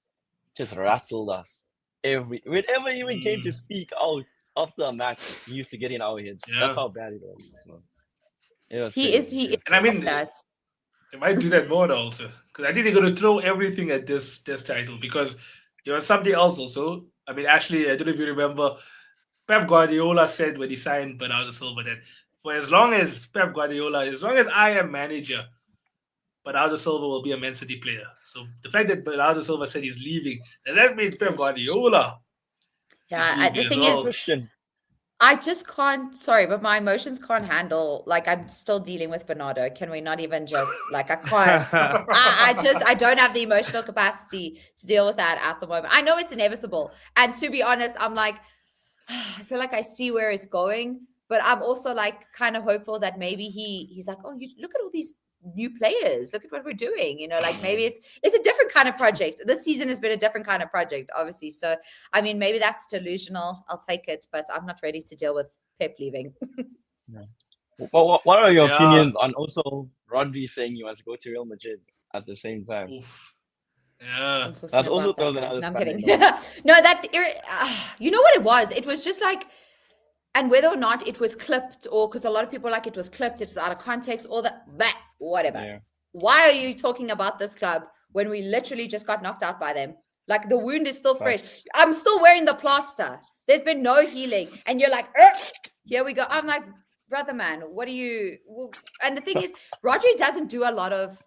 just rattled us. Whenever he even came to speak out after a match, he used to get in our heads. Yeah. That's how bad it was. So, he is. And I mean, they might do that more also. Because I think they're going to throw everything at this title, because there was something else also. I mean, actually, I don't know if you remember, Pep Guardiola said when he signed Bernardo Silva that for as long as I am manager, Bernardo Silva will be a Man City player. So the fact that Bernardo Silva said he's leaving, does that mean Pep Guardiola? Yeah, the thing is, I just can't, sorry, but my emotions can't handle, like, I'm still dealing with Bernardo. Can we not even just, like, I can't, I don't have the emotional capacity to deal with that at the moment. I know it's inevitable. And to be honest, I'm like, I feel like I see where it's going, but I'm also like kind of hopeful that maybe he's like, oh, you look at all these new players, look at what we're doing, you know, like maybe it's a different kind of project. This season has been a different kind of project, obviously. So I mean, maybe that's delusional, I'll take it, but I'm not ready to deal with Pep leaving. Well, what are your opinions on also Rodri saying he wants to go to Real Madrid at the same time? Oof. Yeah, that's also throws another. No, I'm kidding. No, you know what it was just like, and whether or not it was clipped, or because a lot of people like it was clipped, it's out of context, all that, whatever. Yeah. Why are you talking about this club when we literally just got knocked out by them? Like the wound is still fresh. I'm still wearing the plaster. There's been no healing. And you're like, here we go. I'm like, brother man, what are you? And the thing is, Rodri doesn't do a lot of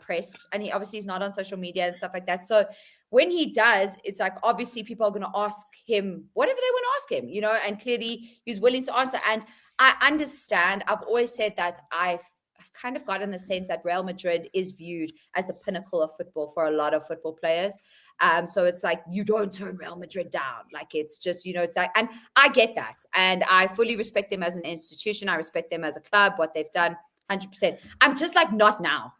press, and he obviously is not on social media and stuff like that. So when he does, it's like, obviously people are going to ask him whatever they want to ask him, you know, and clearly he's willing to answer. And I understand. I've always said that I've kind of gotten the sense that Real Madrid is viewed as the pinnacle of football for a lot of football players. So it's like, you don't turn Real Madrid down. Like, it's just, you know, it's like, and I get that. And I fully respect them as an institution. I respect them as a club, what they've done, 100%. I'm just like, not now.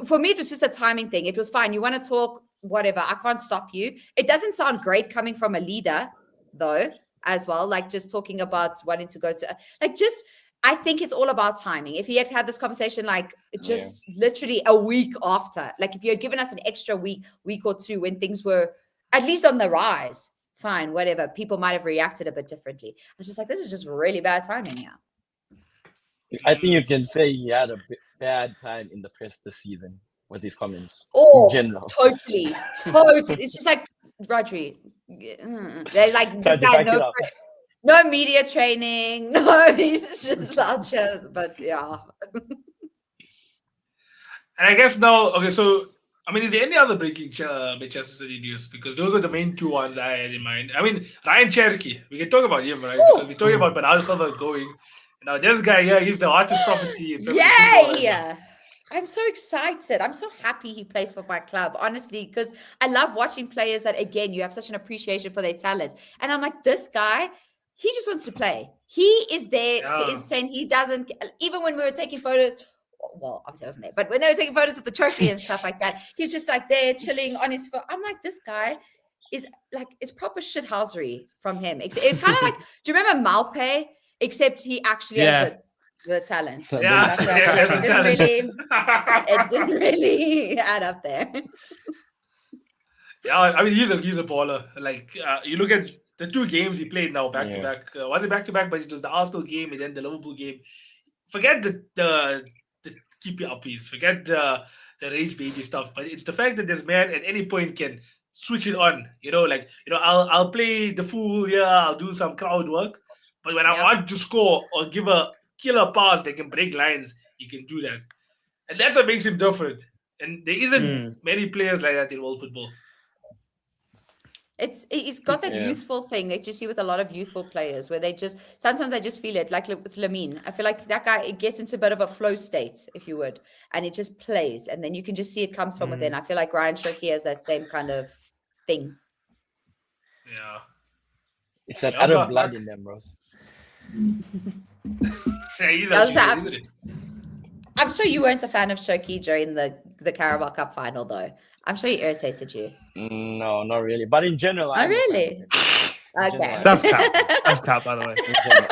For me, it was just a timing thing. It was fine. You want to talk, whatever. I can't stop you. It doesn't sound great coming from a leader, though, as well. Like, just talking about wanting to go to, like, just, I think it's all about timing. If he had had this conversation, like, just literally a week after, like, if you had given us an extra week or two when things were at least on the rise, fine, whatever. People might have reacted a bit differently. I was just like, this is just really bad timing now. I think you can say he had a bad time in the press this season with his comments. Oh, in general. Totally. It's just like, Rodri, they're like, this guy, no media training. No, he's just slouches. But yeah. And I guess now, okay, so I mean, is there any other breaking Manchester City news? Because those are the main two ones I had in mind. I mean, Ryan Cherokee. We can talk about him, right? Because we're talking about Bernardo Silva going. Now, this guy here, he's the hottest property in Premier football. Yay! I'm so excited. I'm so happy he plays for my club, honestly, because I love watching players that, again, you have such an appreciation for their talent. And I'm like, this guy, he just wants to play. He is there to his 10. He doesn't, even when we were taking photos, well, obviously I wasn't there, but when they were taking photos of the trophy and stuff like that, he's just like there chilling on his foot. I'm like, this guy is like, it's proper shithousery from him. It's kind of like, do you remember Malpe? Except he actually has the talent. Yeah, it didn't really add up there. Yeah, I mean, he's a baller. Like, you look at the two games he played now back to back. Was it back to back? But it was the Arsenal game and then the Liverpool game. Forget the keep your uppies. Forget the rage baby stuff. But it's the fact that this man at any point can switch it on. I'll play the fool. Yeah, I'll do some crowd work. But when I want to score or give a killer pass that can break lines, he can do that. And that's what makes him different. And there isn't many players like that in world football. He's got that youthful thing that you see with a lot of youthful players where sometimes I just feel it, like with Lamine. I feel like that guy, it gets into a bit of a flow state, if you would, and it just plays. And then you can just see it comes from within. I feel like Ryan Cherokee has that same kind of thing. Yeah. It's that other blood in them, Rose. I'm sure you weren't a fan of Cherokee during the Carabao Cup final, though. I'm sure he irritated you. No, not really. But in general, really? Okay. That's cap, by the way.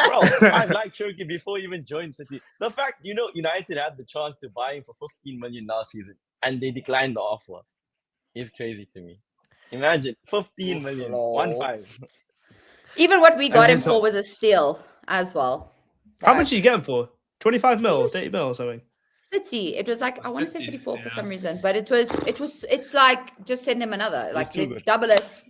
Bro, I liked Cherokee before he even joined City. The fact, United had the chance to buy him for 15 million last season and they declined the offer is crazy to me. Imagine 15 million, 1.5. Even what we got him for was a steal as well. How much did you get him for? 25 mil, 30 mil or something? 30. It was like, I want to say 34 for some reason, but it's like, just send them another, like double it,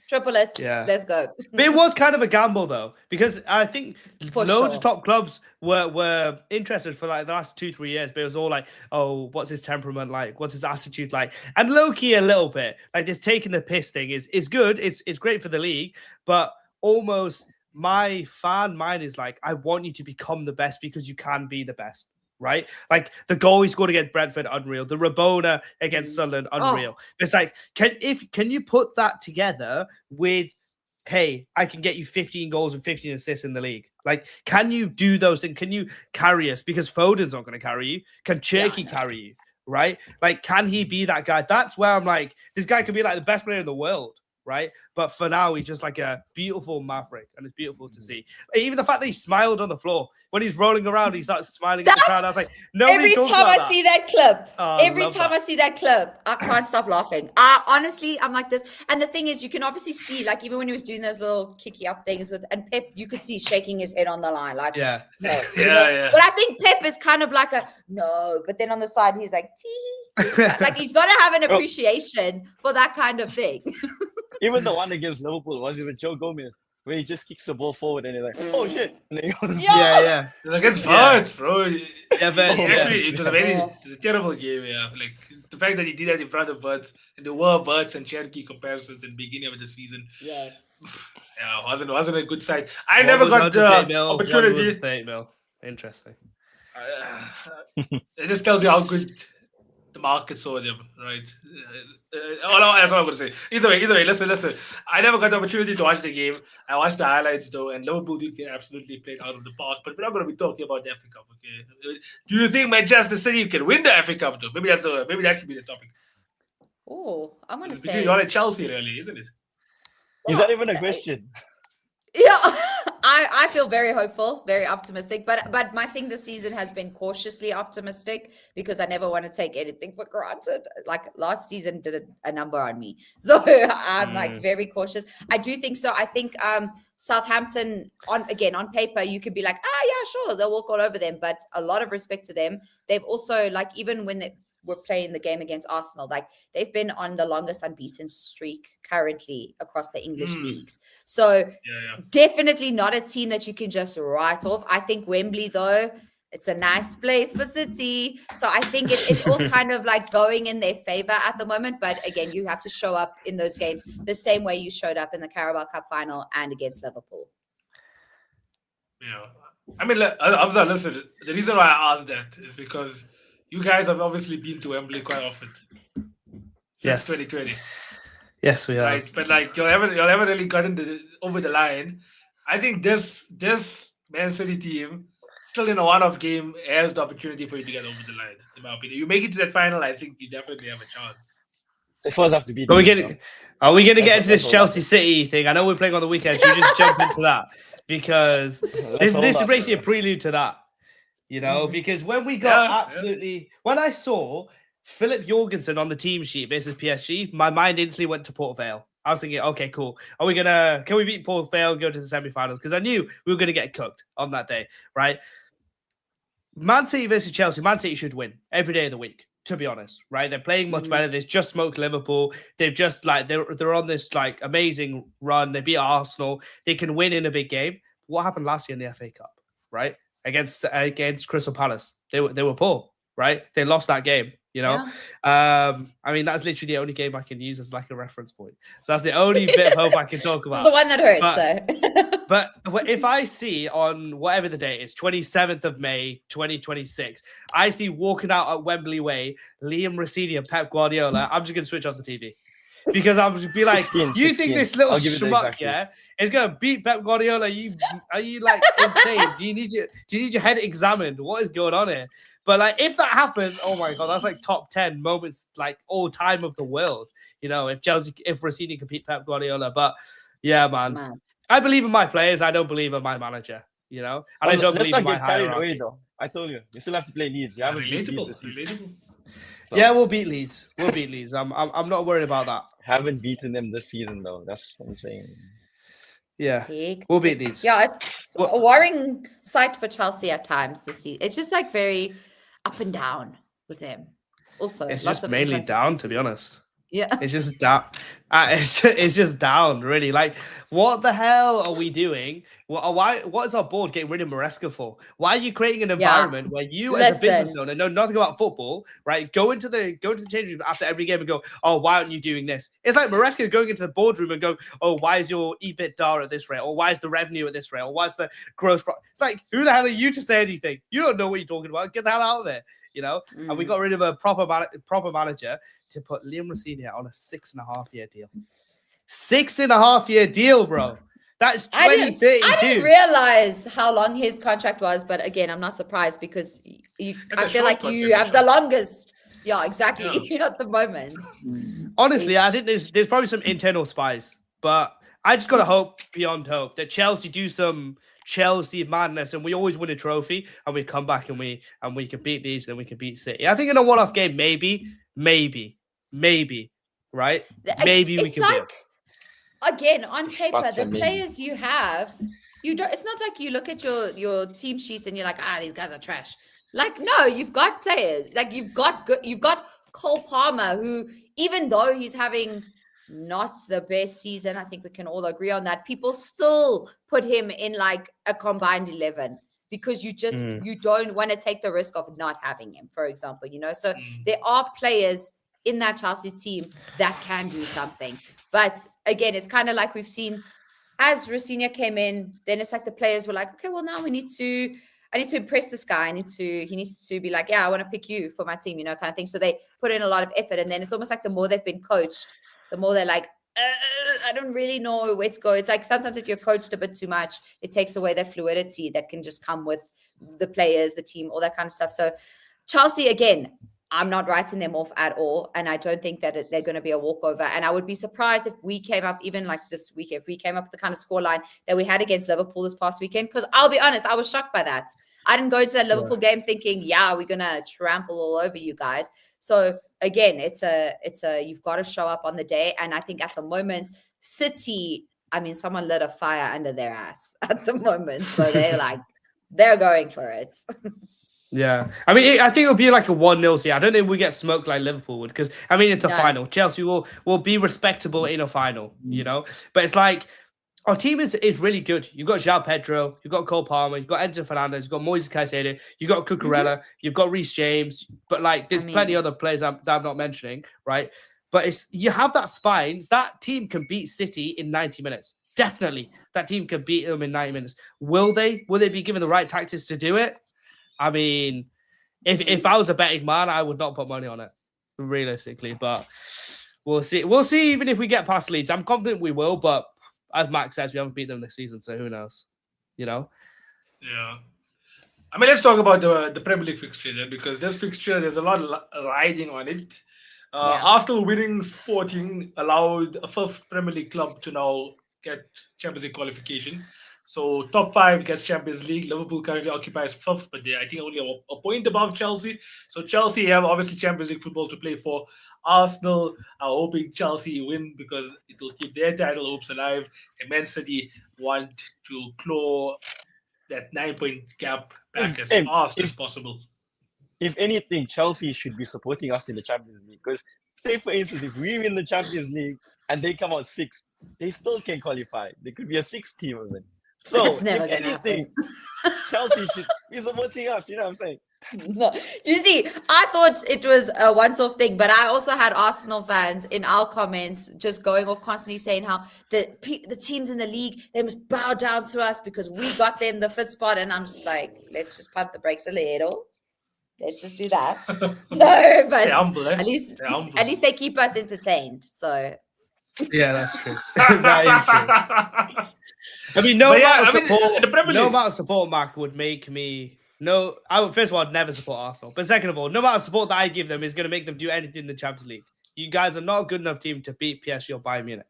triple it, let's go. But it was kind of a gamble though, because I think loads of top clubs were interested for like the last 2-3 years, but it was all like, oh, what's his temperament like? What's his attitude like? And low-key a little bit, like this taking the piss thing is good. It's great for the league, but almost my fan mind is like, I want you to become the best because you can be the best. Right, like the goal he scored against Brentford, unreal. The Rabona against Sunderland, unreal. It's like, can you put that together with, hey, I can get you 15 goals and 15 assists in the league? Like, can you do those things? Can you carry us? Because Foden's not going to carry you. Can Cherokee carry you? Right? Like, can he be that guy? That's where I'm like, this guy could be like the best player in the world. Right, but for now he's just like a beautiful maverick, and it's beautiful to see. Even the fact that he smiled on the floor when he's rolling around, he started smiling at the crowd. I was like, every time I see that clip, I see that clip, I can't stop laughing. Honestly, I'm like this. And the thing is, you can obviously see, like, even when he was doing those little kicky up things and Pep, you could see shaking his head on the line, like, no. Yeah. But I think Pep is kind of like a no, but then on the side he's like, tee. Like he's got to have an appreciation for that kind of thing. Even the one against Liverpool was with Joe Gomez, where he just kicks the ball forward and he's like, oh shit. And then he goes, yeah. It's against Verts, bro. Yeah, but it was a terrible game, Like the fact that he did that in front of Verts, and there were Verts and Cherokee comparisons in the beginning of the season. Yes. Yeah, wasn't a good sight. I never got the opportunity. Interesting. It just tells you how good the market saw them, right? That's what I'm going to say. Either way, listen. I never got the opportunity to watch the game. I watched the highlights though, and Liverpool did get absolutely played out of the park. But we're not going to be talking about the FA Cup, okay? Do you think Manchester City can win the FA Cup though? Maybe that should be the topic. Oh, I'm going to say between y'all and Chelsea, really, isn't it? Is that even a question? Yeah, I feel very hopeful, very optimistic. But my thing this season has been cautiously optimistic because I never want to take anything for granted. Like last season did a number on me. So I'm like very cautious. I do think so. I think Southampton, on paper, you could be like, yeah, sure, they'll walk all over them. But a lot of respect to them. They've also, like, even when we're playing the game against Arsenal, like they've been on the longest unbeaten streak currently across the English leagues. So definitely not a team that you can just write off. I think Wembley though, It's a nice place for City. So I think it's all kind of like going in their favor at the moment. But again, you have to show up in those games the same way you showed up in the Carabao Cup final and against Liverpool. Yeah. I mean, Hamza, listen, the reason why I asked that is because you guys have obviously been to Wembley quite often since 2020. Yes, we have. Right, but like you'll never really gotten over the line. I think this Man City team, still in a one-off game, has the opportunity for you to get over the line. In my opinion, you make it to that final, I think you definitely have a chance. They first have to beat. Are we going to get into this that's all Chelsea City thing? I know we're playing on the weekend. Should we just jump into that? Because this is basically a prelude to that. You know, because when we got when I saw Philip Jorgensen on the team sheet versus PSG, my mind instantly went to Port Vale. I was thinking, okay, cool. Can we beat Port Vale and go to the semi-finals? Because I knew we were going to get cooked on that day, right? Man City versus Chelsea. Man City should win every day of the week, to be honest, right? They're playing much better. They've just smoked Liverpool. They've just they're on this like amazing run. They beat Arsenal. They can win in a big game. What happened last year in the FA Cup, right? Against Crystal Palace. They were poor, right? They lost that game. You know, I mean, that's literally the only game I can use as like a reference point. So that's the only bit of hope I can talk about. It's the one that hurts. But if I see on whatever the date is, 27th of May, 2026, I see walking out at Wembley Way, Liam Rossini and Pep Guardiola, I'm just going to switch off the TV. Because I would be like, 16. Think this little schmuck, is going to beat Pep Guardiola? Are you like insane? Do you need your head examined? What is going on here? But like, if that happens, oh my god, that's like top 10 moments, like all time of the world. You know, if Rossini can beat Pep Guardiola. But yeah, man, I believe in my players. I don't believe in my manager. You know, and I don't believe in my hierarchy. Away, though. I told you still have to play Leeds. You haven't beat Leeds this season. So. Yeah, we'll beat Leeds. I'm not worried about that. Haven't beaten them this season though. That's what I'm saying. Yeah, we'll beat Leeds. Yeah, it's a worrying sight for Chelsea at times this season. It's just like very up and down with them. Also, it's just mainly down, to be honest. Yeah, it's just down. It's just down, really. Like, what the hell are we doing? What is our board getting rid of Maresca for? Why are you creating an environment where you, as a business owner, know nothing about football, right? Go into the changing room after every game and go, oh, why aren't you doing this? It's like Maresca going into the boardroom and go, oh, why is your EBITDA at this rate? Or why is the revenue at this rate? Or why is the gross profit? It's like, who the hell are you to say anything? You don't know what you're talking about. Get the hell out of there. You know, and we got rid of a proper manager to put Liam Rossini on a 6.5-year deal. 6.5-year deal, bro. That's 2032. I didn't realize how long his contract was, but again, I'm not surprised because I feel like you have the longest. Yeah, exactly. At the moment. Honestly, I think there's probably some internal spies, but I just gotta hope beyond hope that Chelsea do some Chelsea madness and we always win a trophy and we come back and we can beat these and we can beat City. I think in a one-off game, maybe, right? Maybe we can beat. Again, on paper, the players you have, you don't. It's not like you look at your team sheets and you're like, these guys are trash. Like, no, you've got players. Like, you've got Cole Palmer, who, even though he's having not the best season, I think we can all agree on that. People still put him in like a combined 11 because you don't want to take the risk of not having him, for example. You know, so there are players in that Chelsea team that can do something. But again, it's kind of like we've seen as Rossini came in, then it's like the players were like, okay, well, now I need to impress this guy. He needs to be like, yeah, I want to pick you for my team, you know, kind of thing. So they put in a lot of effort. And then it's almost like the more they've been coached, the more they're like, I don't really know where to go. It's like sometimes if you're coached a bit too much, it takes away that fluidity that can just come with the players, the team, all that kind of stuff. So Chelsea, again, I'm not writing them off at all. And I don't think that they're going to be a walkover. And I would be surprised if we came up, even like this week, if we came up with the kind of scoreline that we had against Liverpool this past weekend. Because I'll be honest, I was shocked by that. I didn't go into that Liverpool game thinking, we're going to trample all over you guys. So again, it's a you've got to show up on the day. And I think at the moment, City, I mean, someone lit a fire under their ass at the moment. So they're going for it. Yeah. I mean, I think it'll be like a 1-0 see. I don't think we get smoked like Liverpool would because, I mean, it's a final. Chelsea will be respectable in a final, you know? But it's like, Our team is really good. You've got João Pedro, you've got Cole Palmer, you've got Enzo Fernandez, you've got Moises Caicedo, you've got Cucurella, you've got Reece James, but like there's plenty other players that I'm not mentioning, right? But you have that spine. That team can beat City in 90 minutes. Definitely, that team can beat them in 90 minutes. Will they? Will they be given the right tactics to do it? I mean, if I was a betting man, I would not put money on it, realistically. But we'll see. We'll see even if we get past Leeds. I'm confident we will, but as Max says, we haven't beat them this season, so who knows? You know? Yeah. I mean, let's talk about the Premier League fixture then, because this fixture, there's a lot riding on it. Arsenal winning Sporting allowed a fifth Premier League club to now get Champions League qualification. So top 5 gets Champions League. Liverpool currently occupies 5th, but they I think only a point above Chelsea. So Chelsea have obviously Champions League football to play for. Arsenal are hoping Chelsea win because it will keep their title hopes alive. And Man City want to claw that 9-point gap back as fast as possible. If anything, Chelsea should be supporting us in the Champions League. Because, say for instance, if we win the Champions League and they come out 6th, they still can qualify. They could be a 6th team even. So, if anything, Chelsea should be supporting us. You know what I'm saying? No. You see, I thought it was a once-off thing, but I also had Arsenal fans in our comments just going off constantly saying how the teams in the league, they must bow down to us because we got them the 5th spot. And I'm just like, let's just pump the brakes a little. Let's just do that. So, but at least they keep us entertained. So yeah, that's true. That is true. I mean, no amount of support, Mark, would make me first of all, I'd never support Arsenal. But second of all, no amount of support that I give them is going to make them do anything in the Champions League. You guys are not a good enough team to beat PSG or Bayern Munich.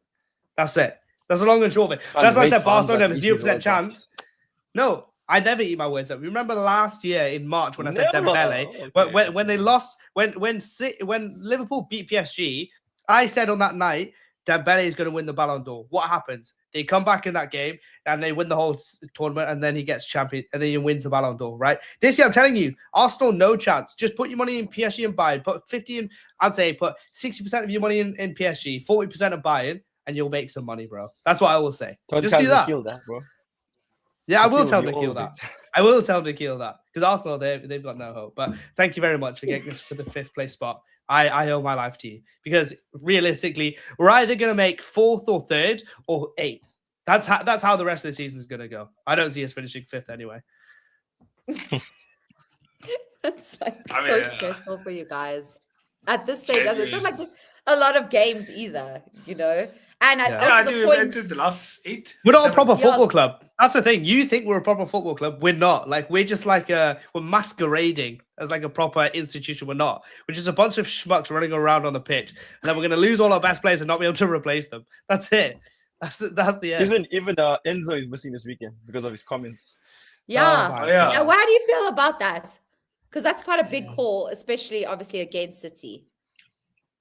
That's it. That's the long and short of it. That's why I said Barcelona have a 0% chance. No, I never eat my words up. Remember last year in March when I said Dembele, when they lost, when Liverpool beat PSG, I said on that night, Dembele is going to win the Ballon d'Or. What happens? They come back in that game and they win the whole tournament, and then he gets champion and then he wins the Ballon d'Or, right? This year, I'm telling you, Arsenal, no chance. Just put your money in PSG and Bayern. Put 60% of your money in PSG, 40% of Bayern, and you'll make some money, bro. That's what I will say. Just do that. Kill that, bro. Yeah, I will tell Nikhil that. I will tell Nikhil that because Arsenal, they've got no hope. But thank you very much for getting us for the 5th place spot. I owe my life to you because realistically, we're either going to make 4th or 3rd or 8th. That's how the rest of the season is going to go. I don't see us finishing 5th anyway. It's like stressful for you guys at this stage. It's not like there's a lot of games either, you know. And also the points. The last 8. We're not a proper football club. That's the thing. You think we're a proper football club. We're not. Like, we're just like we're masquerading as like a proper institution. We're not. We're just a bunch of schmucks running around on the pitch. And then we're going to lose all our best players and not be able to replace them. That's it. That's the end. Isn't even Enzo is missing this weekend because of his comments? Yeah. Now, how do you feel about that? Because that's quite a big call, especially obviously against City.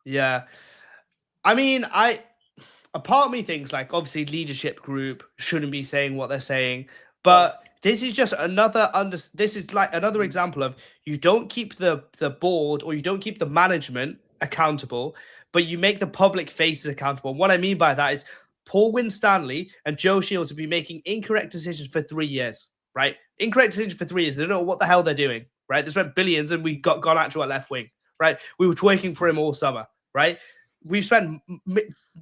Yeah. I mean, a part of me thinks like obviously leadership group shouldn't be saying what they're saying, but this is just another example of you don't keep the board or you don't keep the management accountable, but you make the public faces accountable. And what I mean by that is Paul Winstanley and Joe Shields have been making incorrect decisions for 3 years, right? Incorrect decisions for 3 years. They don't know what the hell they're doing, right? They spent billions and we got Garnacho at left wing, right? We were twerking for him all summer, right? We've spent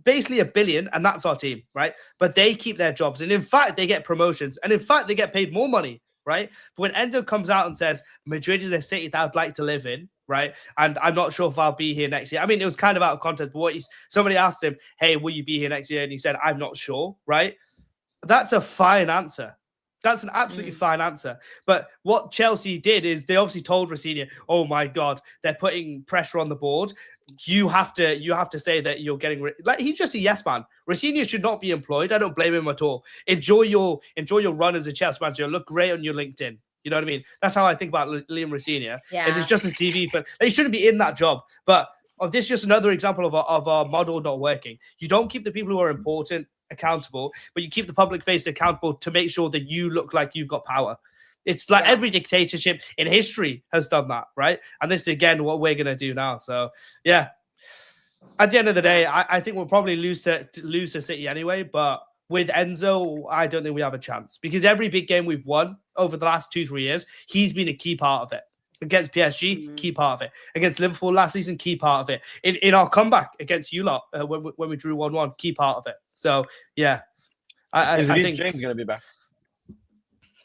basically $1 billion, and that's our team, right? But they keep their jobs, and in fact, they get promotions, and in fact, they get paid more money, right? But when Endo comes out and says Madrid is a city that I'd like to live in, right? And I'm not sure if I'll be here next year. I mean, it was kind of out of context, but somebody asked him, "Hey, will you be here next year?" And he said, "I'm not sure," right? That's a fine answer. That's an absolutely fine answer. But what Chelsea did is they obviously told Rafinha, "Oh my God, they're putting pressure on the board. You have to say that you're getting like he's just a yes man. Rafinha should not be employed. I don't blame him at all. Enjoy your run as a Chelsea manager. Look great on your LinkedIn. You know what I mean? That's how I think about Liam Rafinha. Yeah. It's just a CV for he shouldn't be in that job. But this is just another example of our model not working. You don't keep the people who are important accountable, but you keep the public face accountable to make sure that you look like you've got power. It's like every dictatorship in history has done that, right? And this is again what we're gonna do now. So yeah, at the end of the day, I think we'll probably lose to City anyway, but with Enzo, I don't think we have a chance because every big game we've won over the last 2-3 years, he's been a key part of it. Against PSG, key part of it. Against Liverpool last season, key part of it. In our comeback against you lot, when we drew 1-1, key part of it. So, yeah. I think James going to be back?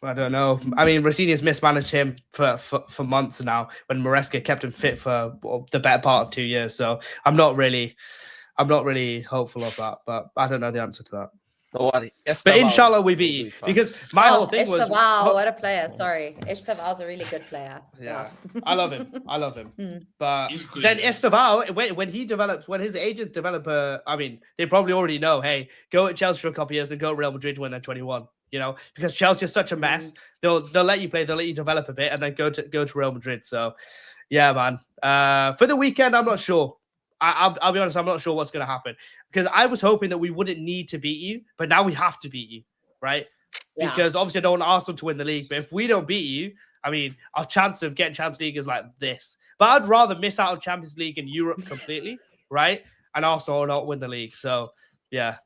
I don't know. I mean, Rosini's mismanaged him for months now when Maresca kept him fit for the better part of 2 years. So I'm not really hopeful of that, but I don't know the answer to that. But inshallah we beat you because my whole thing was what a player. Sorry, Esteval's a really good player. Yeah. I love him. But then Esteval, when his agent develop I mean, they probably already know, hey, go at Chelsea for a couple of years, then go to Real Madrid when they're 21. You know, because Chelsea is such a mess. They'll let you play, they'll let you develop a bit, and then go to Real Madrid. So, yeah, man. For the weekend, I'm not sure. I'll be honest, I'm not sure what's going to happen because I was hoping that we wouldn't need to beat you, but now we have to beat you, right? Yeah. Because obviously I don't want Arsenal to win the league, but if we don't beat you, I mean, our chance of getting Champions League is like this. But I'd rather miss out on Champions League in Europe completely, right? And Arsenal not win the league. So, yeah.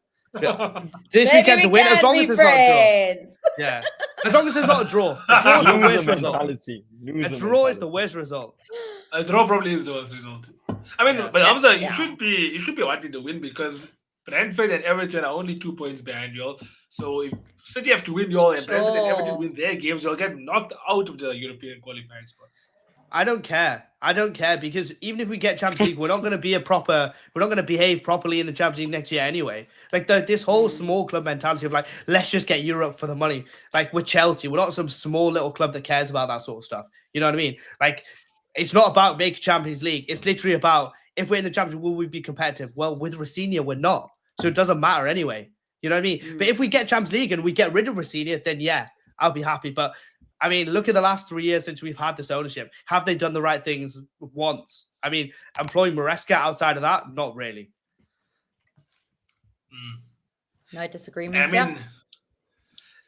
This weekend's a win as long as it's not a draw. Yeah. As long as it's not a draw. A draw is the worst result. A draw is the worst result. A draw probably is the worst result. I mean, but Hamza, you should be wanting to win because Brentford and Everton are only 2 points behind y'all. So if City have to win y'all and Brentford and Everton win their games, you'll get knocked out of the European qualifying spots. I don't care because even if we get Champions League, we're not going to behave properly in the Champions League next year anyway. Like this whole small club mentality of like, let's just get Europe for the money. Like with Chelsea, we're not some small little club that cares about that sort of stuff. You know what I mean? Like, it's not about making Champions League. It's literally about if we're in the Champions League, will we be competitive? Well, with Rosinier, we're not. So it doesn't matter anyway. You know what I mean? But if we get Champions League and we get rid of Rosinier, then yeah, I'll be happy. But I mean, look at the last 3 years since we've had this ownership. Have they done the right things once? I mean, employing Maresca outside of that, not really. No disagreements. I mean,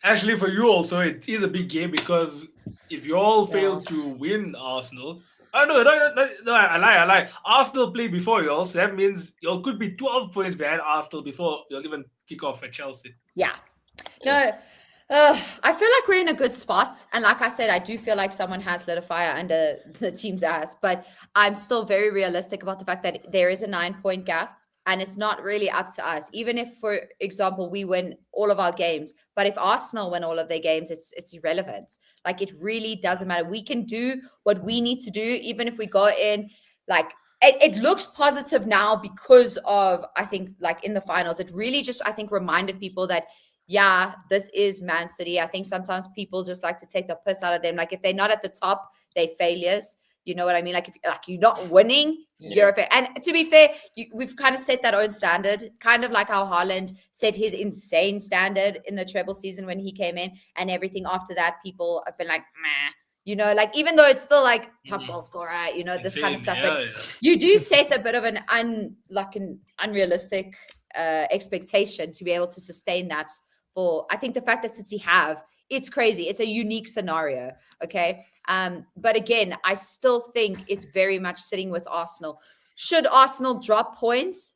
actually, for you also, it is a big game because if you all fail to win Arsenal, no, I lie. Arsenal play before y'all, so that means y'all could be 12 points behind Arsenal before you'll even kick off at Chelsea. Yeah. No, I feel like we're in a good spot. And like I said, I do feel like someone has lit a fire under the team's ass. But I'm still very realistic about the fact that there is a 9-point gap. And it's not really up to us. Even if, for example, we win all of our games, but if Arsenal win all of their games, it's irrelevant. Like, it really doesn't matter. We can do what we need to do, even if we go in, like, it looks positive now because of, I think, like, in the finals, it really just, I think, reminded people that, yeah, this is Man City. I think sometimes people just like to take the piss out of them. Like, if they're not at the top, they're failures. You know what I mean? Like, if you're not winning, you're a failure. And to be fair, we've kind of set that own standard, kind of like how Haaland set his insane standard in the treble season when he came in, and everything after that, people have been like, meh. You know, like, even though it's still like top goal scorer, you know, this kind of stuff. But you do set a bit of an unrealistic expectation to be able to sustain that for, I think the fact that City have, it's crazy. It's a unique scenario. Okay. But again, I still think it's very much sitting with Arsenal. Should Arsenal drop points,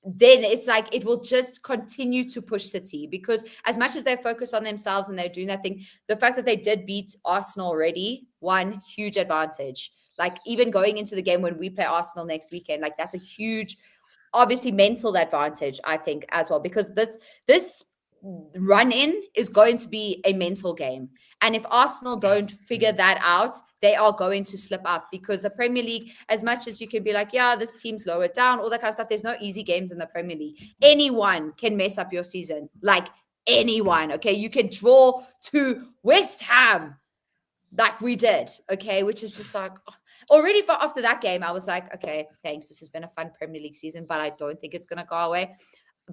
then it's like it will just continue to push City, because as much as they're focused on themselves and they're doing that thing, the fact that they did beat Arsenal already, one huge advantage. Like, even going into the game when we play Arsenal next weekend, like, that's a huge, obviously, mental advantage, I think, as well, because this run in is going to be a mental game. And if Arsenal don't figure that out, they are going to slip up, because the Premier League, as much as you can be like, yeah, this team's lowered down, all that kind of stuff, there's no easy games in the Premier League. Anyone can mess up your season. Like, anyone. Okay. You can draw to West Ham like we did. Okay. Which is just like, already after that game, I was like, okay, thanks. This has been a fun Premier League season, but I don't think it's going to go away.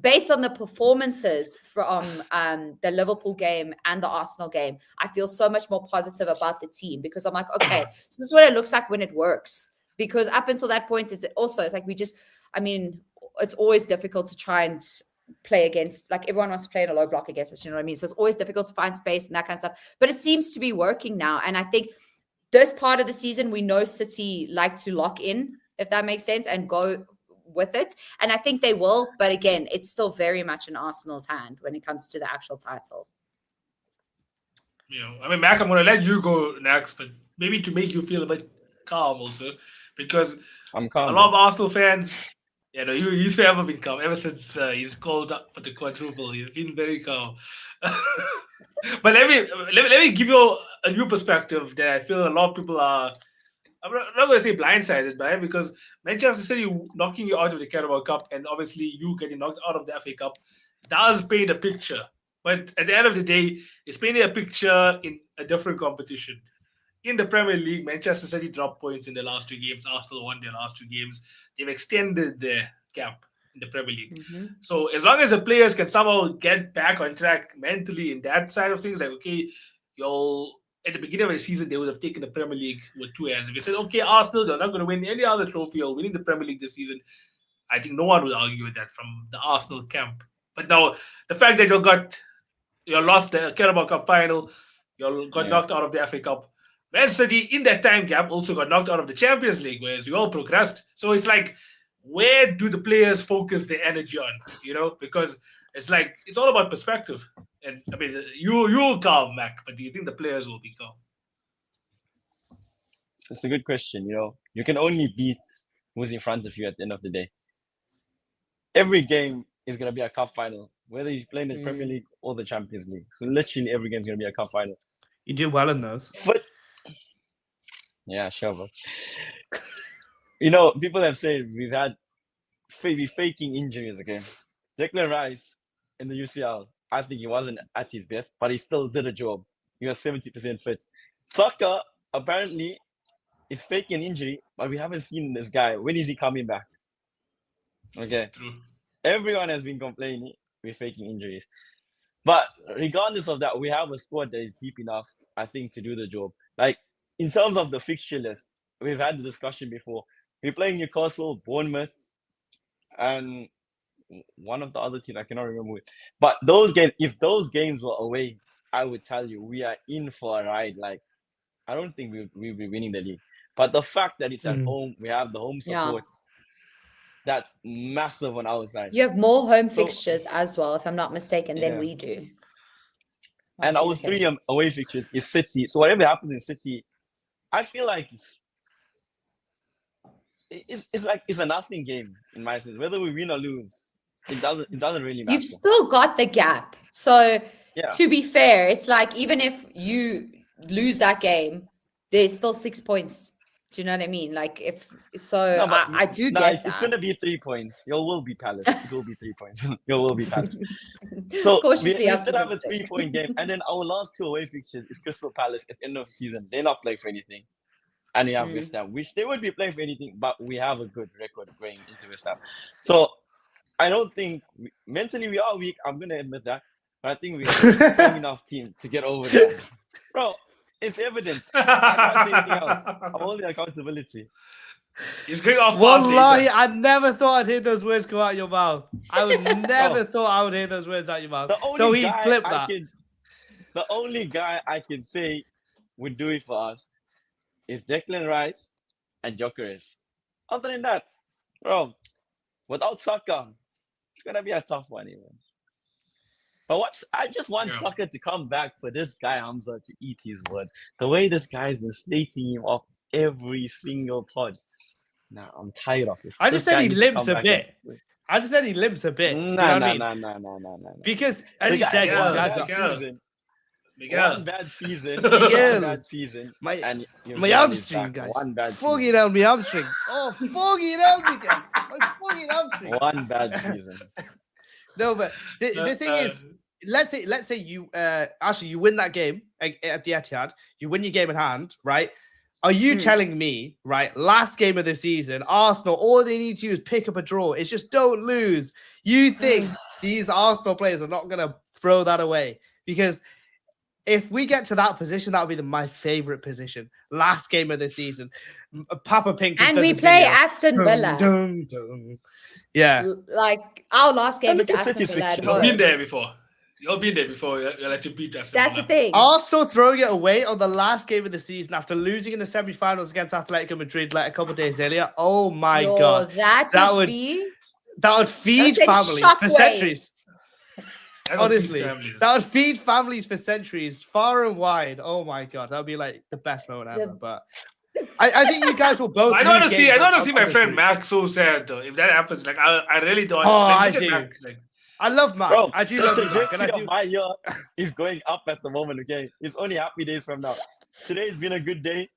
Based on the performances from the Liverpool game and the Arsenal game, I feel so much more positive about the team, because I'm like, okay, so this is what it looks like when it works. Because up until that point, it's like it's always difficult to try and play against, like, everyone wants to play in a low block against us, you know what I mean? So it's always difficult to find space and that kind of stuff. But it seems to be working now. And I think this part of the season, we know City like to lock in, if that makes sense, and go with it. And I think they will. But again, it's still very much in Arsenal's hand when it comes to the actual title. I mean, Mac, I'm going to let you go next, but maybe to make you feel a bit calm also, because I'm calm. a lot of Arsenal fans, he's forever been calm ever since he's called up for the quadruple. He's been very calm. But let me give you a new perspective that I feel a lot of people are. I'm not going to say blindsided by it, because Manchester City knocking you out of the Carabao Cup and obviously you getting knocked out of the FA Cup does paint a picture. But at the end of the day, it's painting a picture in a different competition. In the Premier League, Manchester City dropped points in the last 2 games. Arsenal won their last 2 games. They've extended their gap in the Premier League. So as long as the players can somehow get back on track mentally in that side of things, like, okay, at the beginning of the season, they would have taken the Premier League with 2 hands. If you said, okay, Arsenal, they're not going to win any other trophy or winning the Premier League this season, I think no one would argue with that from the Arsenal camp. But now, the fact that you lost the Carabao Cup final, you got knocked out of the FA Cup. Man City, in that time gap, also got knocked out of the Champions League, whereas you all progressed. So it's like, where do the players focus their energy on? Because it's like, it's all about perspective. And I mean, you'll calm, Mac, but do you think the players will be calm? It's a good question. You can only beat who's in front of you at the end of the day. Every game is going to be a cup final, whether you're playing the Premier League or the Champions League. So literally every game is going to be a cup final. You do well in those. But yeah, sure, bro. People have said we're faking injuries again. Declan Rice in the UCL, I think he wasn't at his best, but he still did a job. He was 70% fit. Saka apparently is faking injury, but we haven't seen this guy. When is he coming back? Okay. True. Everyone has been complaining we're faking injuries. But regardless of that, we have a squad that is deep enough, I think, to do the job. Like, in terms of the fixture list, we've had the discussion before. We're playing Newcastle, Bournemouth, and one of the other teams, I cannot remember which. But those games, if those games were away, I would tell you, we are in for a ride. Like, I don't think we'll be winning the league. But the fact that it's at home, we have the home support, that's massive on our side. You have more home fixtures as well, if I'm not mistaken, than we do. And our 3 away fixtures is City. So whatever happens in City, I feel like it's a nothing game in my sense. Whether we win or lose, it doesn't really matter. You've still got the gap. So to be fair, it's like even if you lose that game, there's still 6 points. Do you know what I mean? Like I do get that. It's going to be 3 points. You will be Palace. It will be 3 points. You will be Palace. So we still have a 3-point game. And then our last 2 away fixtures is Crystal Palace at the end of the season. They're not playing for anything. And we have West Ham, which they would be playing for anything, but we have a good record going into West Ham. So I don't think mentally we are weak. I'm going to admit that. But I think we have a strong enough team to get over that. Bro, it's evident. I can't say anything else. I'm only accountability. He's going off. Wallahi, I never thought I'd hear those words come out of your mouth. I would never thought I would hear those words out of your mouth. So he clipped that. The only guy I can say would do it for us is Declan Rice and Gyökeres. Other than that, bro, without Saka, it's gonna be a tough one even. But I just want Saka to come back for this guy Hamza to eat his words. The way this guy's been slating him off every single pod. Nah, I'm tired of this. I just said he limps a bit. No. Because as you said, one bad season. One bad season. My hamstring, guys. One bad season. Down my hamstring. Oh, foggy down again. My fucking hamstring. One bad season. No, but the thing is, let's say you actually you win that game at the Etihad. You win your game in hand, right? Are you telling me, right, last game of the season, Arsenal, all they need to do is pick up a draw. It's just don't lose. You think these Arsenal players are not going to throw that away? Because if we get to that position, that would be my favorite position. Last game of the season. Papa Pink. And we play Aston Villa. Yeah. Like, our last game is Aston Villa. I've been there before. You'll be there before you'll let you beat us. That's the thing. Also throwing it away on the last game of the season after losing in the semi-finals against Atletico Madrid like a couple of days earlier. Oh my God. That would feed send families for shockwaves. centuries. That'll Honestly, beat families. that would feed families for centuries, far and wide. Oh my God, that would be like the best moment ever. But I think you guys will both. I don't want lose to see. games I don't want to see my honestly. friend Max so sad though. If that happens, like I really don't. Oh, like, I look at do. Max, like, I love Mac. Bro, I do the love you, Mac. And I trajectory do. of my year is going up at the moment, okay? It's only happy days from now. Today's been a good day.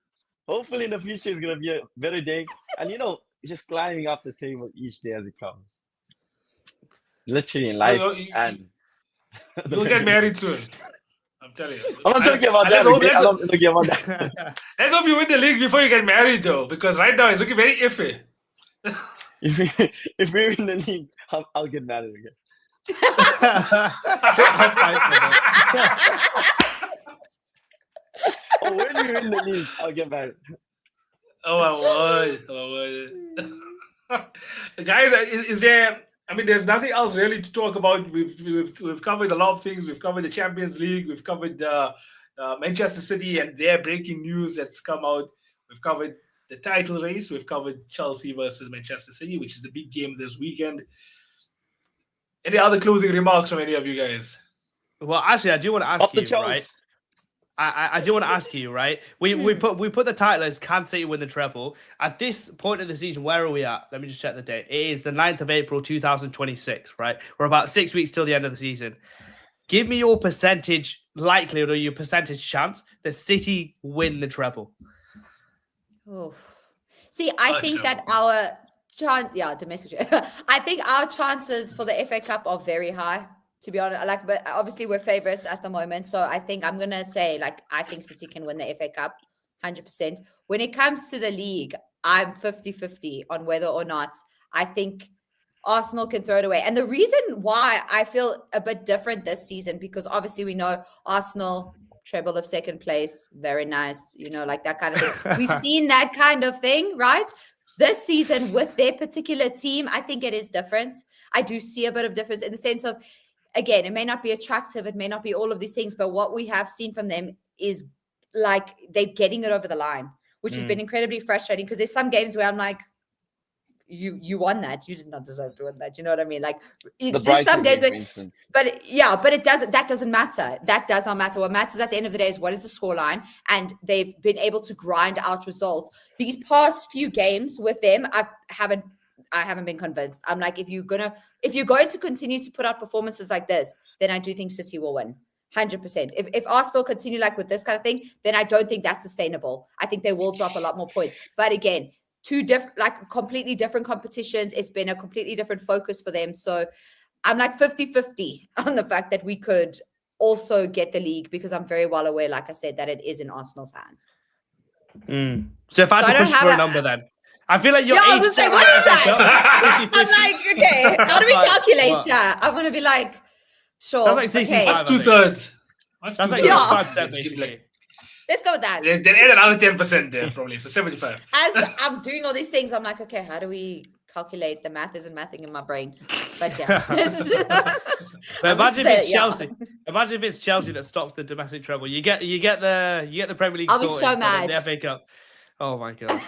Hopefully in the future it's going to be a better day. And, just climbing up the table each day as it comes. Literally in life. And you'll get married soon. I'm telling you. I'm not talking about that. Let's I'm hope, not talking about that. let's hope you win the league before you get married, though, because right now it's looking very iffy. If we win the league, I'll get married again. Oh, when we win the league, I'll get married. Oh, my word. Guys, is there... I mean, there's nothing else really to talk about. We've covered a lot of things. We've covered the Champions League. We've covered Manchester City and their breaking news that's come out. We've covered the title race. We've covered Chelsea versus Manchester City, which is the big game this weekend. Any other closing remarks from any of you guys? Well, actually, I do want to ask Up the you, Chelsea. right? I do want to ask you, right? We put the title as can City win the treble. At this point of the season, where are we at? Let me just check the date. It is the 9th of April, 2026, right? We're about 6 weeks till the end of the season. Give me your percentage likelihood or your percentage chance that City win the treble. Oh. See, I think that our domestic. I think our chances for the FA Cup are very high. To be honest, but obviously we're favorites at the moment. So I think I'm going to say, I think City can win the FA Cup 100%. When it comes to the league, I'm 50-50 on whether or not I think Arsenal can throw it away. And the reason why I feel a bit different this season, because obviously we know Arsenal treble of second place, very nice, like that kind of thing. We've seen that kind of thing, right? This season with their particular team, I think it is different. I do see a bit of difference in the sense of, again, it may not be attractive, it may not be all of these things, but what we have seen from them is like they're getting it over the line, which has been incredibly frustrating because there's some games where I'm like, you won that. You did not deserve to win that. You know what I mean? Like it's just some games where, but it doesn't. That doesn't matter. That does not matter. What matters at the end of the day is what is the scoreline, and they've been able to grind out results. These past few games with them, I haven't been convinced. I'm like, if you're going to continue to put out performances like this, then I do think City will win 100%. If Arsenal continue like with this kind of thing, then I don't think that's sustainable. I think they will drop a lot more points. But again, two different, completely different competitions. It's been a completely different focus for them. So I'm like 50-50 on the fact that we could also get the league, because I'm very well aware, like I said, that it is in Arsenal's hands. So if I had to push for a number then, I feel like you're. I was going to say, what is that? I'm like, okay, how do we calculate that? I want to be like, sure. That's like 65. That's 2/3. That's like 65% basically. Let's go with that. Then add another 10% there, probably. So 75. As I'm doing all these things, I'm like, okay, how do we calculate? The math isn't mathing in my brain. But yeah. But imagine if it's Chelsea. Imagine if it's Chelsea that stops the domestic treble. You get the Premier League. I'll be so mad. The FA Cup. Oh my God.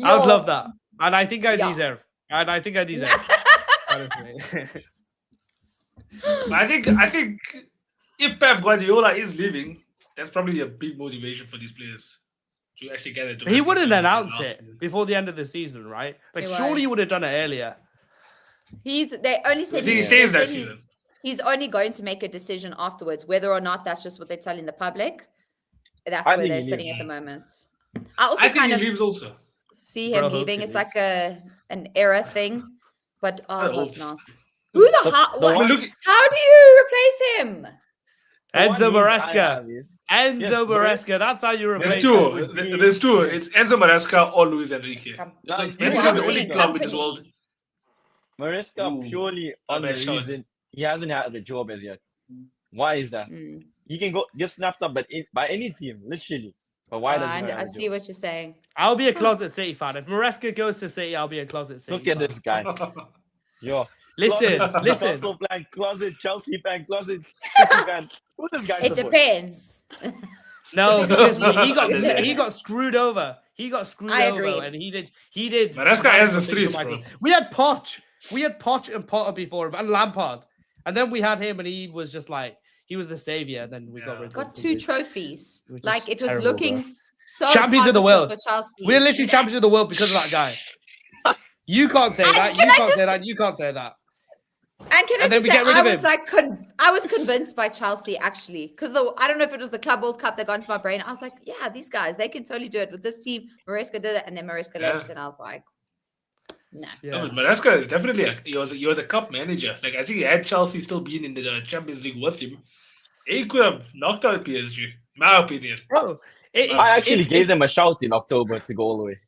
I would love that. And I think I deserve. Honestly. I think if Pep Guardiola is leaving, that's probably a big motivation for these players to actually get it. He wouldn't announce it before the end of the season, right? Like, surely he would have done it earlier. They only said he stays that season. He's only going to make a decision afterwards, whether or not that's just what they're telling the public. That's I where think they're he sitting leaves. at the moment. I think he leaves also. See him leaving. It's like an era thing, but I hope not. How do you replace him? Enzo Maresca. Maresca. That's how you replace him. There's two. It's Enzo Maresca or Luis Enrique. Maresca is the only club in this world. Maresca purely on the reason he hasn't had a job as yet. Why is that? He can get snapped up by any team, literally. But why does he? I see what you're saying. I'll be a closet City fan. If Maresca goes to City, I'll be a closet City fan. Look at this guy. Listen. Newcastle fan, closet Chelsea fan, closet City fan. Who does guys It support? depends. No, because Yeah. he got screwed over. He got screwed I over, agree. and he did. Maresca has the something to streets, Michael. bro. We had Poch and Potter before him, and Lampard, and then we had him, and he was just like he was the savior. And then we got Yeah. rid of Got him. 2 trophies. Which is Like it was terrible, looking so Champions of the positive world. for Chelsea. We're literally champions of the world because of that guy. You can't say that. You can I can't just- say that. You can't say that. And can I And then just we say, get rid I of was him. like, I was convinced by Chelsea actually, because I don't know if it was the Club World Cup that got into my brain. I was like, yeah, these guys, they can totally do it with this team. Maresca did it, and then Maresca Yeah. left, and I was like, no. No, but Maresca is definitely he was a cup manager. Like I think had Chelsea still been in the Champions League with him, he could have knocked out PSG. In my opinion. Bro, I actually gave them a shout in October to go all the way.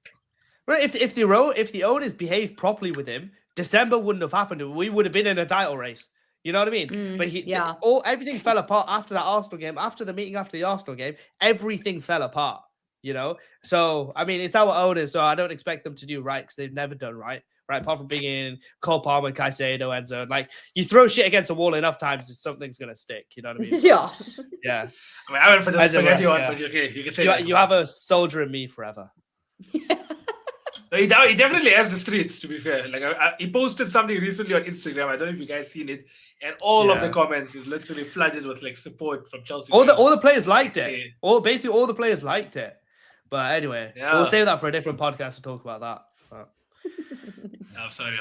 Well, if the owners behaved properly with him, December wouldn't have happened. We would have been in a title race. You know what I mean? But yeah. Everything fell apart after that Arsenal game. After the meeting after the Arsenal game, everything fell apart. You know, so I mean, it's our owners, so I don't expect them to do right because they've never done right. Apart from being in Cole Palmer, Caicedo, Enzo, like you throw shit against the wall enough times, something's gonna stick. You know what I mean? Yeah. Yeah. I mean, I went for the As a spaghetti one, Maresca. but okay, you can say You, that. you have a soldier in me forever. No, he definitely has the streets. To be fair, like he posted something recently on Instagram. I don't know if you guys seen it, and all of the Yeah. comments is literally flooded with like support from Chelsea. All fans. the players liked Yeah. it. Basically all the players liked it. But anyway, Yeah. we'll save that for a different podcast to talk about that. But- I'm sorry.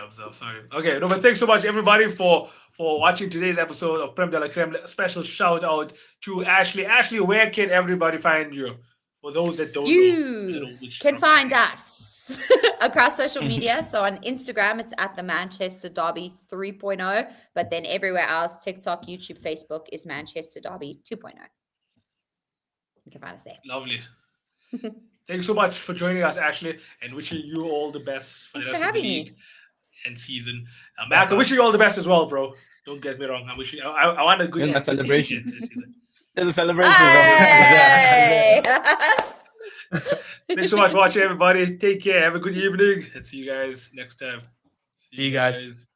Okay, no, but thanks so much everybody for watching today's episode of Prem de la Creme. A special shout out to Ashley. Ashley, where can everybody find you? For those that don't know, You which can find us across social media. So on Instagram, it's at TheManchesterDerby 3.0. But then everywhere else, TikTok, YouTube, Facebook is Manchester Derby 2.0. You can find us there. Lovely. Thanks so much for joining us, Ashley, and wishing you all the best for Thanks the for rest of the having me. league and season. Mac, I wish you all the best as well, bro. Don't get me wrong. I wish you. I want a good In a end to the celebration. this season. There's a celebration. Hey! Thanks so much for watching, everybody. Take care. Have a good evening. And see you guys next time. See you guys.